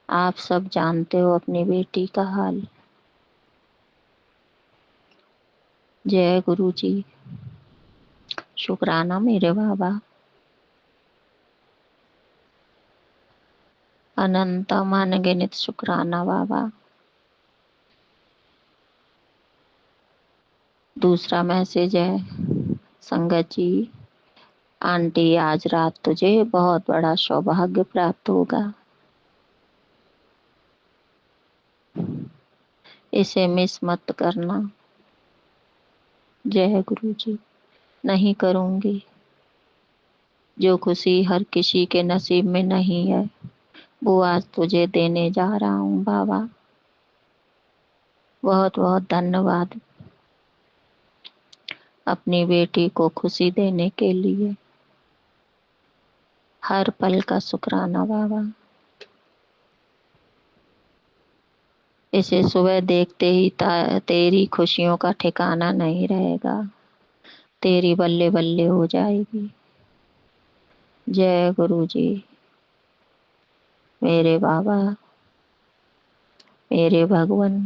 आप सब जानते हो अपनी बेटी का हाल। जय गुरु जी, शुक्राना मेरे बाबा। अनंत अनगिनत शुक्राना बाबा। दूसरा मैसेज है, संगत जी, आंटी आज रात तुझे बहुत बड़ा सौभाग्य प्राप्त होगा। इसे मिस मत करना। जय गुरु जी, नहीं करूंगी। जो खुशी हर किसी के नसीब में नहीं है वो आज तुझे देने जा रहा हूँ बाबा। बहुत बहुत धन्यवाद अपनी बेटी को खुशी देने के लिए। हर पल का शुक्राना बाबा। इसे सुबह देखते ही तेरी खुशियों का ठिकाना नहीं रहेगा। तेरी बल्ले बल्ले हो जाएगी। जय गुरु जी, मेरे बाबा, मेरे भगवान।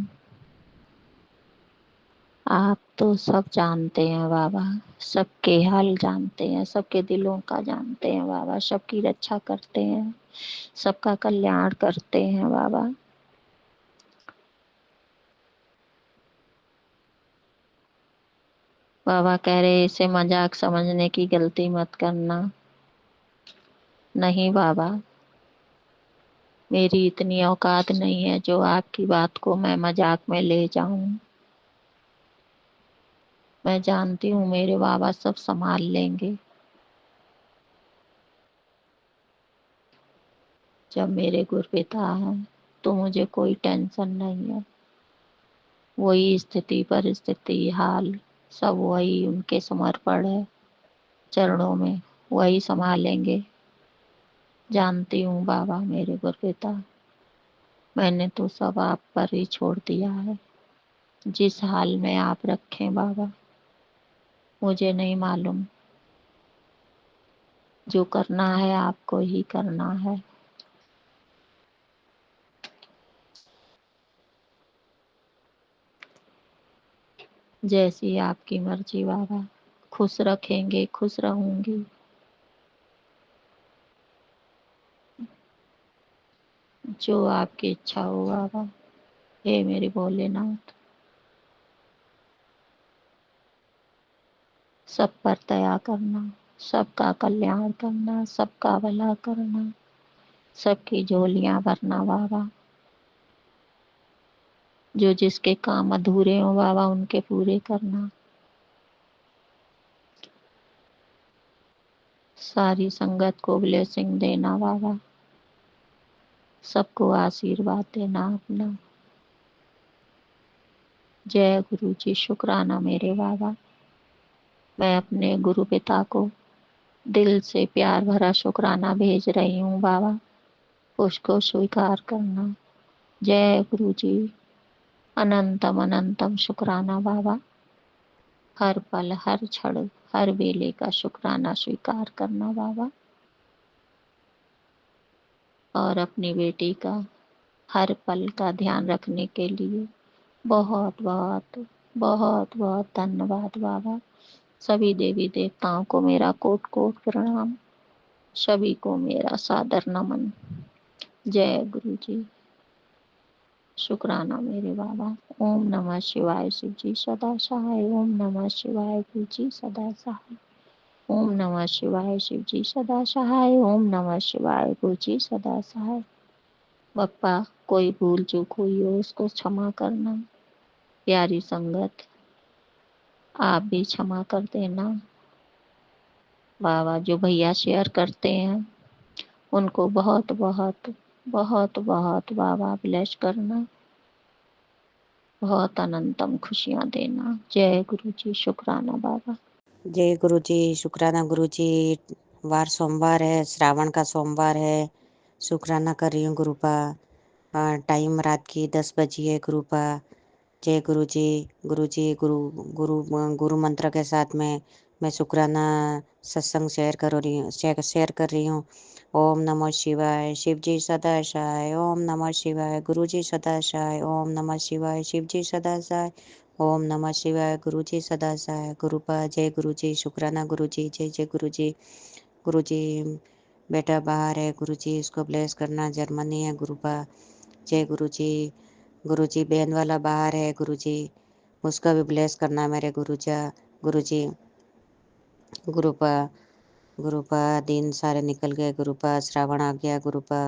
आप तो सब जानते हैं बाबा, सबके हाल जानते हैं, सबके दिलों का जानते हैं बाबा, सबकी रक्षा करते हैं, सबका कल्याण करते हैं बाबा। बाबा कह रहे इसे मजाक समझने की गलती मत करना। नहीं बाबा, मेरी इतनी औकात नहीं है जो आपकी बात को मैं मजाक में ले जाऊं। मैं जानती हूँ मेरे बाबा सब संभाल लेंगे। जब मेरे गुरपिता हैं तो मुझे कोई टेंशन नहीं है। वही स्थिति परिस्थिति हाल सब वही उनके समर्पण है, चरणों में वही संभालेंगे। जानती हूँ बाबा मेरे गुरपिता, मैंने तो सब आप पर ही छोड़ दिया है। जिस हाल में आप रखें बाबा, मुझे नहीं मालूम। जो करना है आपको ही करना है। जैसी आपकी मर्जी बाबा, खुश रखेंगे खुश रहूंगी। जो आपकी इच्छा हो बाबा, हे मेरे भोलेनाथ। सब पर दया करना, सबका कल्याण करना, सबका भला करना, सबकी झोलियां भरना बाबा। जो जिसके काम अधूरे हो बाबा उनके पूरे करना। सारी संगत को ब्लेसिंग देना बाबा, सबको आशीर्वाद देना अपना। जय गुरु जी, शुक्राना मेरे बाबा। मैं अपने गुरु पिता को दिल से प्यार भरा शुक्राना भेज रही हूँ बाबा, उसको स्वीकार करना। जय गुरु जी, अनंतम अनंतम शुक्राना बाबा। हर पल हर क्षण हर बेले का शुक्राना स्वीकार करना बाबा। और अपनी बेटी का हर पल का ध्यान रखने के लिए बहुत बहुत बहुत बहुत धन्यवाद बाबा। सभी देवी देवताओं को मेरा कोटि कोटि प्रणाम, सभी को मेरा सादर नमन। जय गुरु जी, शुक्राना मेरे बाबा। ओम नमः शिवाय, शिव जी सदा सहाय। ओम नमः शिवाय, गुरु जी सदा सहाय। ओम नमः शिवाय, शिव जी सदा सहाय। ओम नमः शिवाय, गुरु जी सदा सहाय। बप्पा, कोई भूल चूक हुई हो उसको क्षमा करना। प्यारी संगत, आप भी क्षमा कर देना बाबा। जो भैया शेयर करते हैं उनको बहुत बहुत बहुत बहुत बाबा ब्लेस करना, बहुत अनंतम खुशियां देना। जय गुरु जी, शुक्राना बाबा। जय गुरु जी, शुक्राना गुरु जी। वार सोमवार है, श्रावण का सोमवार है। शुक्राना कर रही हूँ गुरुपा। टाइम रात की 10 बजी है गुरुपा। जय गुरु जी। गुरु जी, गुरु गुरु गुरु मंत्र के साथ में मैं शुक्राना सत्संग शेयर कर रही हूँ। ओम नमः शिवाय, शिव जी सदा सहाय। ओम नमः शिवाय, गुरु जी सदा सहाय। ओम नमः शिवाय, शिव जी सदा सहाय। ओम नमः शिवाय, गुरु जी सदा सहाय। गुरुपा, जय गुरु जी, शुक्राना गुरु जी। जय जय गुरु जी। गुरु जी, बेटा बाहर है गुरु जी, इसको ब्लेस करना। जर्मनी है गुरुपा। जय गुरु जी। गुरु जी, बहन वाला बाहर है गुरु जी, उसका भी ब्लेस करना मेरे गुरु जी। गुरुपा, गुरुपा, दिन सारे निकल गए गुरुपा, श्रावण आ गया गुरुपा।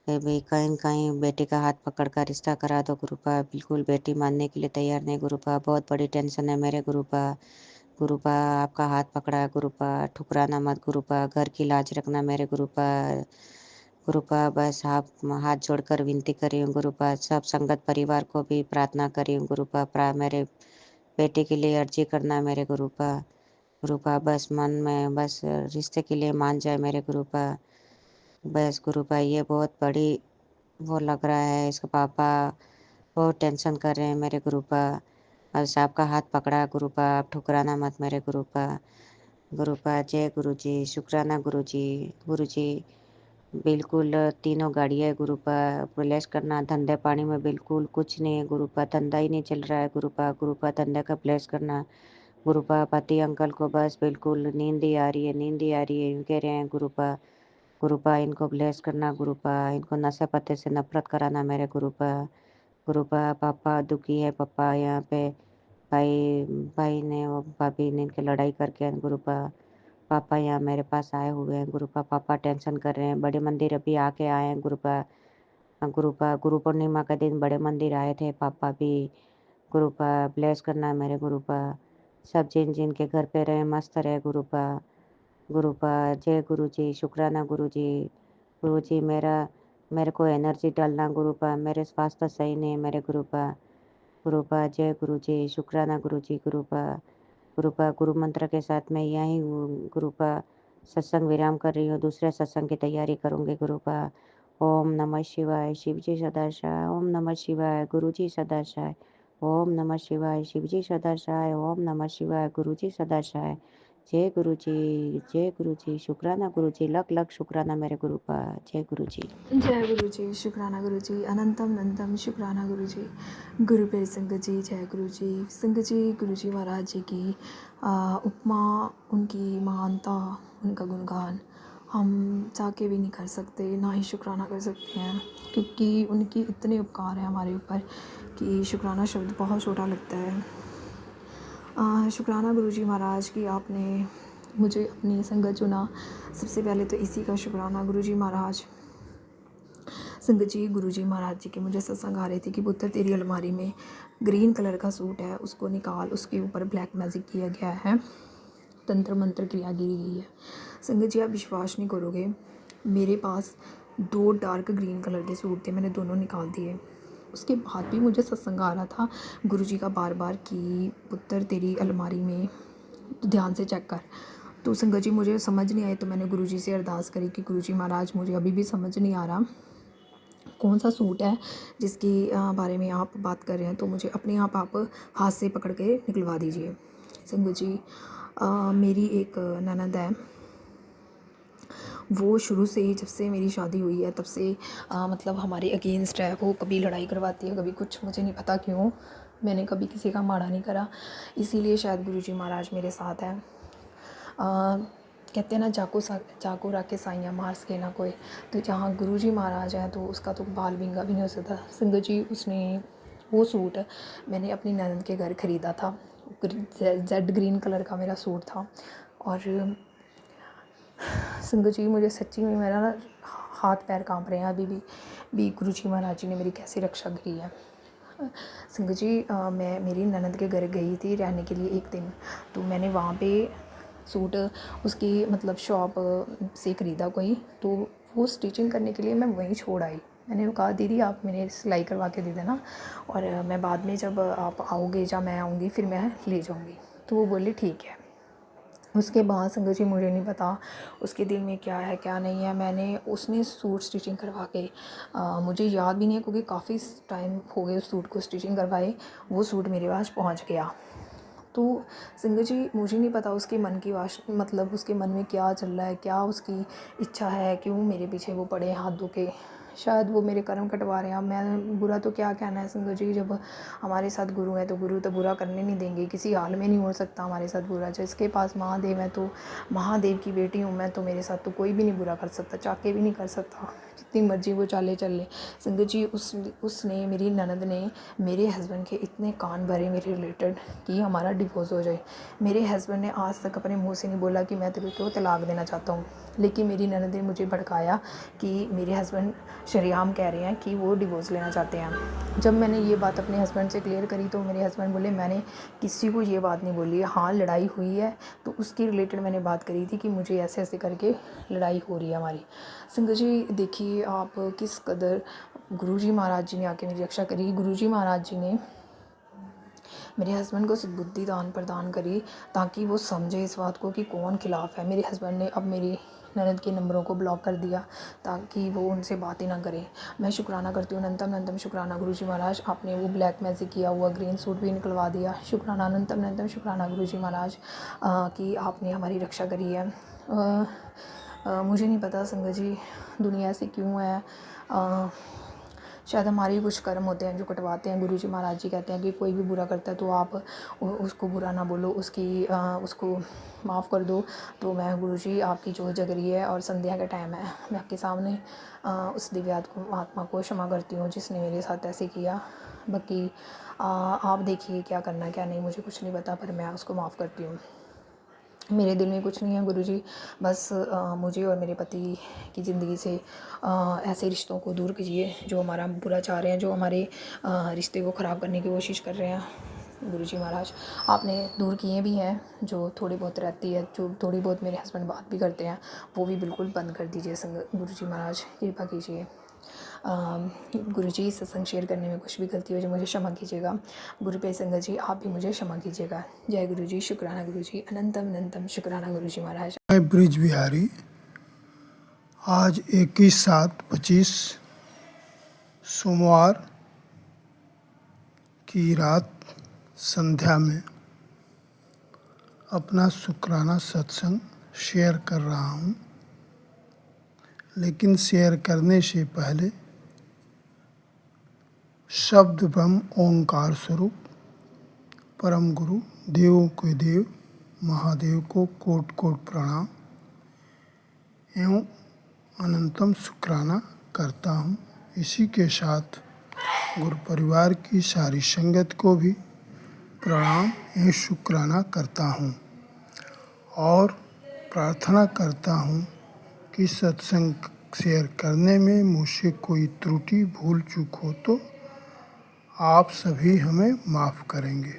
भी कहीं कहीं बेटी का हाथ पकड़ कर रिश्ता करा दो गुरुपा। बिल्कुल बेटी मानने के लिए तैयार नहीं गुरुपा। बहुत बड़ी टेंशन है मेरे गुरुपा। गुरुपा, आपका हाथ पकड़ा है गुरुपा, ठुकराना मत गुरुपा। घर की लाज रखना मेरे गुरुपा। गुरुपा, बस आप हाथ जोड़कर विनती करी हूँ गुरुपा। सब संगत परिवार को भी प्रार्थना करी हूँ गुरुपा। मेरे बेटे के लिए अर्जी करना मेरे गुरुपा। गुरुपा, बस मन में बस रिश्ते के लिए मान जाए मेरे गुरुपा। बस गुरुपा, ये बहुत बड़ी वो लग रहा है, इसका पापा बहुत टेंशन कर रहे हैं मेरे गुरुपा। बस आपका हाथ पकड़ा गुरुपा, आप ठुकराना मत मेरे गुरुपा। गुरुपा, जय गुरु जी, शुक्राना गुरु जी। गुरु जी, बिल्कुल तीनों गाड़ियाँ है गुरुपा, ब्लेस करना। धंधे पानी में बिल्कुल कुछ नहीं है गुरुपा, धंधा ही नहीं चल रहा है गुरुपा धंधे का ब्लेस करना। गुरुपा पति अंकल को बस बिल्कुल नींद ही आ रही है, नींद ही आ रही है यूँ कह रहे हैं गुरुपा इनको ब्लेस करना गुरुपा, इनको नशे पत्ते से नफरत कराना मेरे गुरुपा पापा दुखी है, पापा यहाँ पे भाई भाई ने और भाभी ने इनके लड़ाई करके गुरुपा पापा यहाँ मेरे पास आए हुए हैं गुरुपा, पापा टेंशन कर रहे हैं। बड़े मंदिर अभी आके आए हैं गुरु पूर्णिमा के दिन बड़े मंदिर आए थे पापा भी गुरुपा, ब्लेस करना है मेरे गुरुपा। सब जिन जिन के घर पे रहे मस्त रहे गुरुपा जय गुरु जी, शुक्राना गुरु जी मेरे को एनर्जी डालना गुरुपा, मेरे स्वास्थ्य सही नहीं है मेरे गुरुपा जय गुरु जी, शुक्राना गुरु जी गुरुपा गुरु मंत्र के साथ मैं यहीं हूँ गुरुपा, सत्संग विराम कर रही हूँ, दूसरे सत्संग की तैयारी करूँगी गुरुपा। ओम नमः शिवाय, शिव जी सदाशाय। ओम नमः शिवाय, गुरु जी सदाशाय। ओम नमः शिवाय, शिव जी सदाशाय। ओम नमः शिवाय, गुरु जी सदाशाय। जय गुरु जी, शुक्राना गुरु जी, लख लख शुक्राना मेरे गुरुपा। जय गुरु जी। जय गुरु जी, शुक्राना गुरु जी, अनंतम अनंतम शुक्राना गुरु जी। गुरु पेर संगत जी, जय गुरु जी। संगत जी, गुरु जी महाराज जी की उपमा, उनकी महानता, उनका गुणगान हम चाह भी नहीं कर सकते, ना ही शुक्राना कर सकते हैं, क्योंकि उनकी इतने उपकार हैं हमारे ऊपर कि शुक्राना शब्द बहुत छोटा लगता है। शुक्राना गुरु जी महाराज की आपने मुझे अपनी संगत चुना। सबसे पहले तो इसी का शुक्राना गुरु जी महाराज। संगत जी, गुरु जी महाराज जी के मुझे सत्संग आ रहे थे कि पुत्र तेरी अलमारी में ग्रीन कलर का सूट है, उसको निकाल, उसके ऊपर ब्लैक मैजिक किया गया है, तंत्र मंत्र क्रिया गिरी गई है। संगत जी, आप विश्वास नहीं करोगे, मेरे पास 2 डार्क ग्रीन कलर के सूट थे, मैंने दोनों निकाल दिए। उसके बाद भी मुझे सत्संग आ रहा था गुरु जी का बार बार कि पुत्र तेरी अलमारी में ध्यान से चेक कर। तो संगत जी, मुझे समझ नहीं आई, तो मैंने गुरु जी से अरदास करी कि गुरु जी महाराज, मुझे अभी भी समझ नहीं आ रहा कौन सा सूट है जिसके बारे में आप बात कर रहे हैं, तो मुझे अपने आप हाथ से पकड़ के निकलवा दीजिए। संगत जी, मेरी एक ननद है, वो शुरू से ही, जब से मेरी शादी हुई है तब से मतलब हमारे अगेंस्ट है। वो कभी लड़ाई करवाती है, कभी कुछ, मुझे नहीं पता क्यों, मैंने कभी किसी का माड़ा नहीं करा, इसीलिए शायद गुरु जी महाराज मेरे साथ हैं। कहते हैं ना, जाको राके साइयाँ मार सके ना कोई, तो जहाँ गुरु जी महाराज हैं तो उसका तो बाल विंगा भी नहीं हो सकता। संगत जी, उसने वो सूट मैंने अपनी ननद के घर ख़रीदा था, जेड ग्रीन कलर का मेरा सूट था। और संगत जी, मुझे सच्ची में मेरा ना हाथ पैर कांप रहे हैं अभी भी गुरु जी महाराज जी ने मेरी कैसी रक्षा करी है। संगत जी, मैं मेरी ननद के घर गई थी रहने के लिए एक दिन, तो मैंने वहाँ पे सूट उसकी मतलब शॉप से ख़रीदा कोई, तो वो स्टिचिंग करने के लिए मैं वहीं छोड़ आई। मैंने कहा दीदी आप मेरे सिलाई करवा के दे देना, और मैं बाद में जब आप आओगे या मैं आऊँगी फिर मैं ले जाऊँगी। तो वो बोली ठीक है। उसके बाद संगत जी, मुझे नहीं पता उसके दिल में क्या है क्या नहीं है। उसने सूट स्टिचिंग करवा के मुझे याद भी नहीं है, क्योंकि काफ़ी टाइम हो गए उस सूट को स्टिचिंग करवाए, वो सूट मेरे पास पहुंच गया। तो संगत जी, मुझे नहीं पता उसके मन की मतलब उसके मन में क्या चल रहा है, क्या उसकी इच्छा है, क्यों मेरे पीछे वो पड़े हाथ धो के, शायद वो मेरे कर्म कटवा रहे हैं। अब मैं बुरा तो क्या कहना है संगत जी, जब हमारे साथ गुरु है तो गुरु तो बुरा करने नहीं देंगे, किसी हाल में नहीं हो सकता हमारे साथ बुरा। जिसके पास महादेव है तो महादेव की बेटी हूँ मैं, तो मेरे साथ तो कोई भी नहीं बुरा कर सकता, चाके भी नहीं कर सकता, जितनी मर्जी वो चाले चल ले। संगत जी, उसने मेरी ननद ने मेरे हस्बैंड के इतने कान भरे मेरे रिलेटेड कि हमारा डिवोर्स हो जाए। मेरे हस्बैंड ने आज तक अपने मुंह से नहीं बोला कि मैं तेरे को तलाक देना चाहता हूँ, लेकिन मेरी ननद ने मुझे भड़काया कि मेरे हस्बैंड शरेआम कह रहे हैं कि वो डिवोर्स लेना चाहते हैं। जब मैंने ये बात अपने हस्बैंड से क्लियर करी तो मेरे हस्बैंड बोले मैंने किसी को ये बात नहीं बोली है, हाँ लड़ाई हुई है तो उसकी रिलेटेड मैंने बात करी थी कि मुझे ऐसे ऐसे करके लड़ाई हो रही है हमारी। संगत जी, देखिए आप किस कदर गुरु जी महाराज जी ने आके मेरी रक्षा करी। गुरु जी महाराज जी ने मेरे हस्बैंड को सद्बुद्धि दान प्रदान करी ताकि वो समझे इस बात को कि कौन खिलाफ़ है। मेरे हस्बैंड ने अब मेरी ननद के नंबरों को ब्लॉक कर दिया ताकि वो उनसे बात ही ना करें। मैं शुक्राना करती हूँ, अनंतम अनंतम शुक्राना गुरु जी महाराज, आपने वो ब्लैक मैजिक किया हुआ ग्रीन सूट भी निकलवा दिया। शुक्राना, अनंतम अनंतम शुक्राना गुरु जी महाराज कि आपने हमारी रक्षा करी है। मुझे नहीं पता संगत जी दुनिया ऐसी क्यों है। शायद हमारे ही कुछ कर्म होते हैं जो कटवाते हैं। गुरु जी महाराज जी कहते हैं कि कोई भी बुरा करता है तो आप उसको बुरा ना बोलो, उसको माफ़ कर दो। तो मैं गुरु जी आपकी जोत जग रही है और संध्या का टाइम है, मैं आपके सामने उस आत्मा को क्षमा करती हूँ जिसने मेरे साथ ऐसे किया। बाकी आप देखिए क्या करना क्या नहीं, मुझे कुछ नहीं पता, पर मैं उसको माफ़ करती हूँ। मेरे दिल में कुछ नहीं है गुरुजी, बस मुझे और मेरे पति की ज़िंदगी से ऐसे रिश्तों को दूर कीजिए जो हमारा बुरा चाह रहे हैं, जो हमारे रिश्ते को ख़राब करने की कोशिश कर रहे हैं। गुरुजी महाराज आपने दूर किए भी हैं, जो थोड़ी बहुत रहती है, जो थोड़ी बहुत मेरे हस्बैंड बात भी करते हैं, वो भी बिल्कुल बंद कर दीजिए। गुरुजी महाराज कृपा कीजिए। गुरुजी सत्संग शेयर करने में कुछ भी गलती हो जो मुझे क्षमा कीजिएगा। गुरु पे संगत जी आप भी मुझे क्षमा कीजिएगा। जय गुरुजी, शुक्राना गुरुजी, अनंतम अनंतम शुक्राना गुरुजी महाराज। ब्रिज बिहारी आज 21/7/25 सोमवार की रात संध्या में अपना शुक्राना सत्संग शेयर कर रहा हूँ। लेकिन शेयर करने से पहले शब्द ब्रह्म ओंकार स्वरूप परम गुरु देवों के देव महादेव को कोट कोट प्रणाम एवं अनंतम शुक्राना करता हूँ। इसी के साथ गुरु परिवार की सारी संगत को भी प्रणाम एवं शुक्राना करता हूँ और प्रार्थना करता हूँ कि सत्संग शेयर करने में मुझसे कोई त्रुटि भूल चूक हो तो आप सभी हमें माफ़ करेंगे।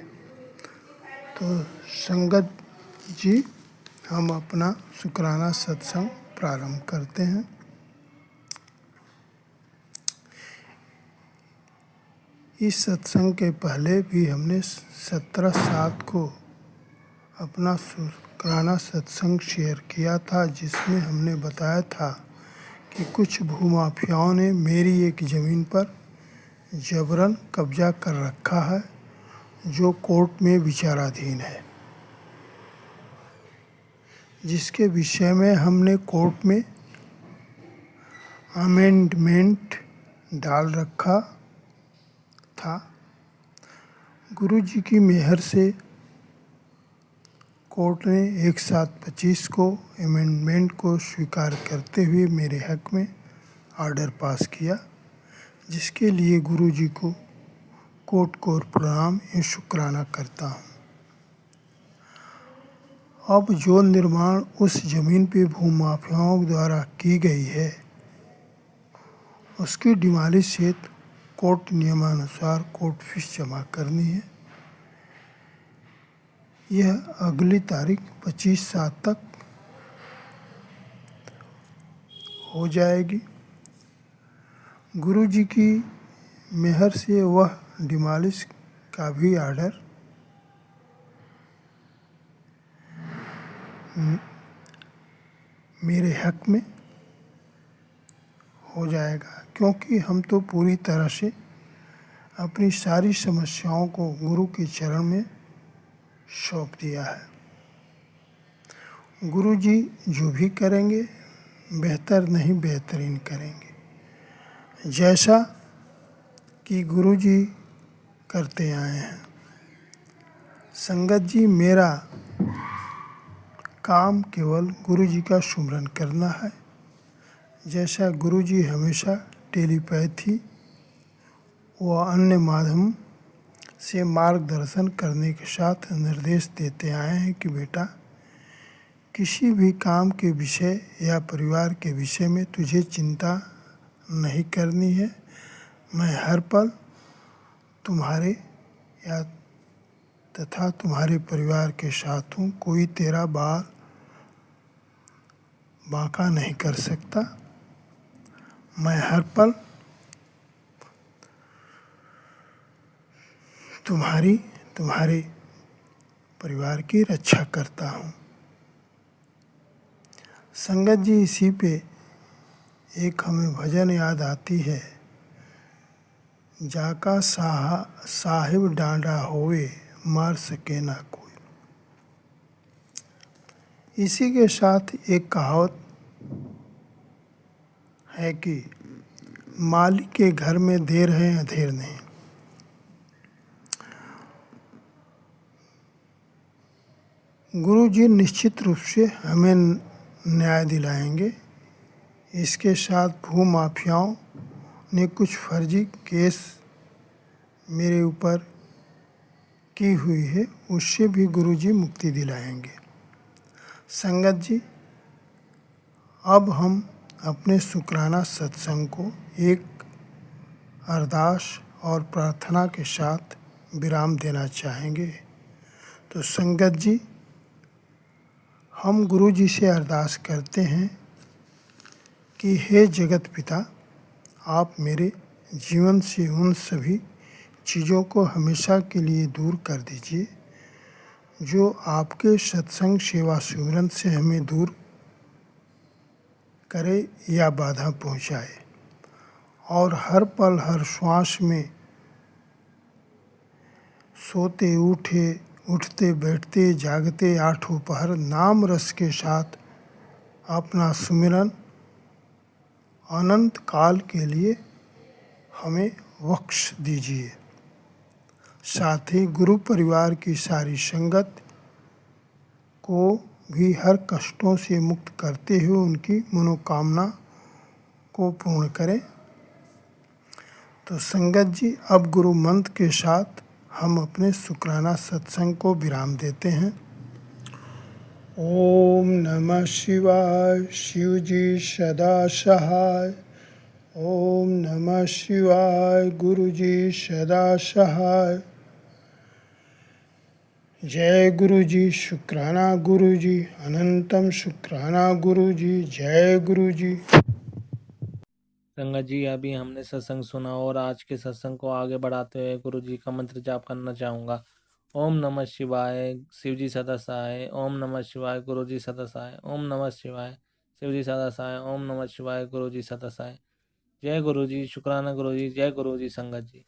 तो संगत जी हम अपना शुक्राना सत्संग प्रारंभ करते हैं। इस सत्संग के पहले भी हमने 17/7 को अपना शुक्राना सत्संग शेयर किया था, जिसमें हमने बताया था कि कुछ भूमाफियाओं ने मेरी एक ज़मीन पर जबरन कब्जा कर रखा है जो कोर्ट में विचाराधीन है, जिसके विषय में हमने कोर्ट में अमेंडमेंट डाल रखा था। गुरु जी की मेहर से कोर्ट ने 1/7/25 को अमेंडमेंट को स्वीकार करते हुए मेरे हक में ऑर्डर पास किया, जिसके लिए गुरु जी को कोट कोट प्रणाम एवं शुक्राना करता हूँ। अब जो निर्माण उस जमीन पे भूमाफियाओं द्वारा की गई है, उसकी डिमालिश हेतु कोर्ट नियमानुसार कोर्ट फीस जमा करनी है। यह अगली तारीख 25/7 तक हो जाएगी। गुरु जी की मेहर से वह डिमालिश का भी ऑर्डर मेरे हक में हो जाएगा, क्योंकि हम तो पूरी तरह से अपनी सारी समस्याओं को गुरु के चरण में सौंप दिया है। गुरु जी जो भी करेंगे बेहतर नहीं बेहतरीन करेंगे, जैसा कि गुरु जी करते आए हैं। संगत जी मेरा काम केवल गुरु जी का सुमरन करना है, जैसा गुरु जी हमेशा टेलीपैथी व अन्य माध्यम से मार्गदर्शन करने के साथ निर्देश देते आए हैं कि बेटा किसी भी काम के विषय या परिवार के विषय में तुझे चिंता नहीं करनी है। मैं हर पल तुम्हारे या तथा तुम्हारे परिवार के साथ हूँ। कोई तेरा बाल बांका नहीं कर सकता। मैं हर पल तुम्हारे परिवार की रक्षा करता हूँ। संगत जी इसी पे एक हमें भजन याद आती है, जाका साहिब डांडा होवे मार सके ना कोई। इसी के साथ एक कहावत है कि मालिक के घर में देर है अंधेर नहीं। गुरु जी निश्चित रूप से हमें न्याय दिलाएंगे। इसके साथ भू माफियाओं ने कुछ फर्जी केस मेरे ऊपर की हुई है, उससे भी गुरु जी मुक्ति दिलाएंगे। संगत जी, अब हम अपने शुक्राना सत्संग को एक अरदास और प्रार्थना के साथ विराम देना चाहेंगे। तो संगत जी, हम गुरु जी से अरदास करते हैं कि हे जगत पिता, आप मेरे जीवन से उन सभी चीज़ों को हमेशा के लिए दूर कर दीजिए जो आपके सत्संग सेवा सिमरन से हमें दूर करे या बाधा पहुंचाए, और हर पल हर श्वास में सोते उठते बैठते जागते आठों पहर नाम रस के साथ अपना सुमिरन अनंत काल के लिए हमें बख्श दीजिए। साथ ही गुरु परिवार की सारी संगत को भी हर कष्टों से मुक्त करते हुए उनकी मनोकामना को पूर्ण करें। तो संगत जी, अब गुरु मंत्र के साथ हम अपने शुक्राना सत्संग को विराम देते हैं। ओम नमः शिवाय, शिव जी सदा सहाय। ओम नमः शिवाय, गुरु जी सदा सहाय। जय गुरु जी, शुक्राना गुरु जी, अनंतम शुक्राना गुरु जी, जय गुरु जी। संगत जी, अभी हमने सत्संग सुना और आज के सत्संग को आगे बढ़ाते हुए गुरु जी का मंत्र जाप करना चाहूँगा। ओम नमः शिवाय, शिव जी सदा सहाय। ओम नमः शिवाय, गुरु जी सदा सहाय। ओम नमः शिवाय, शिव जी सदा सहाय। ओम नमः शिवाय, गुरु जी सदा सहाय। जय गुरु जी, शुक्राना गुरु जी, जय गुरु जी। संगत जी।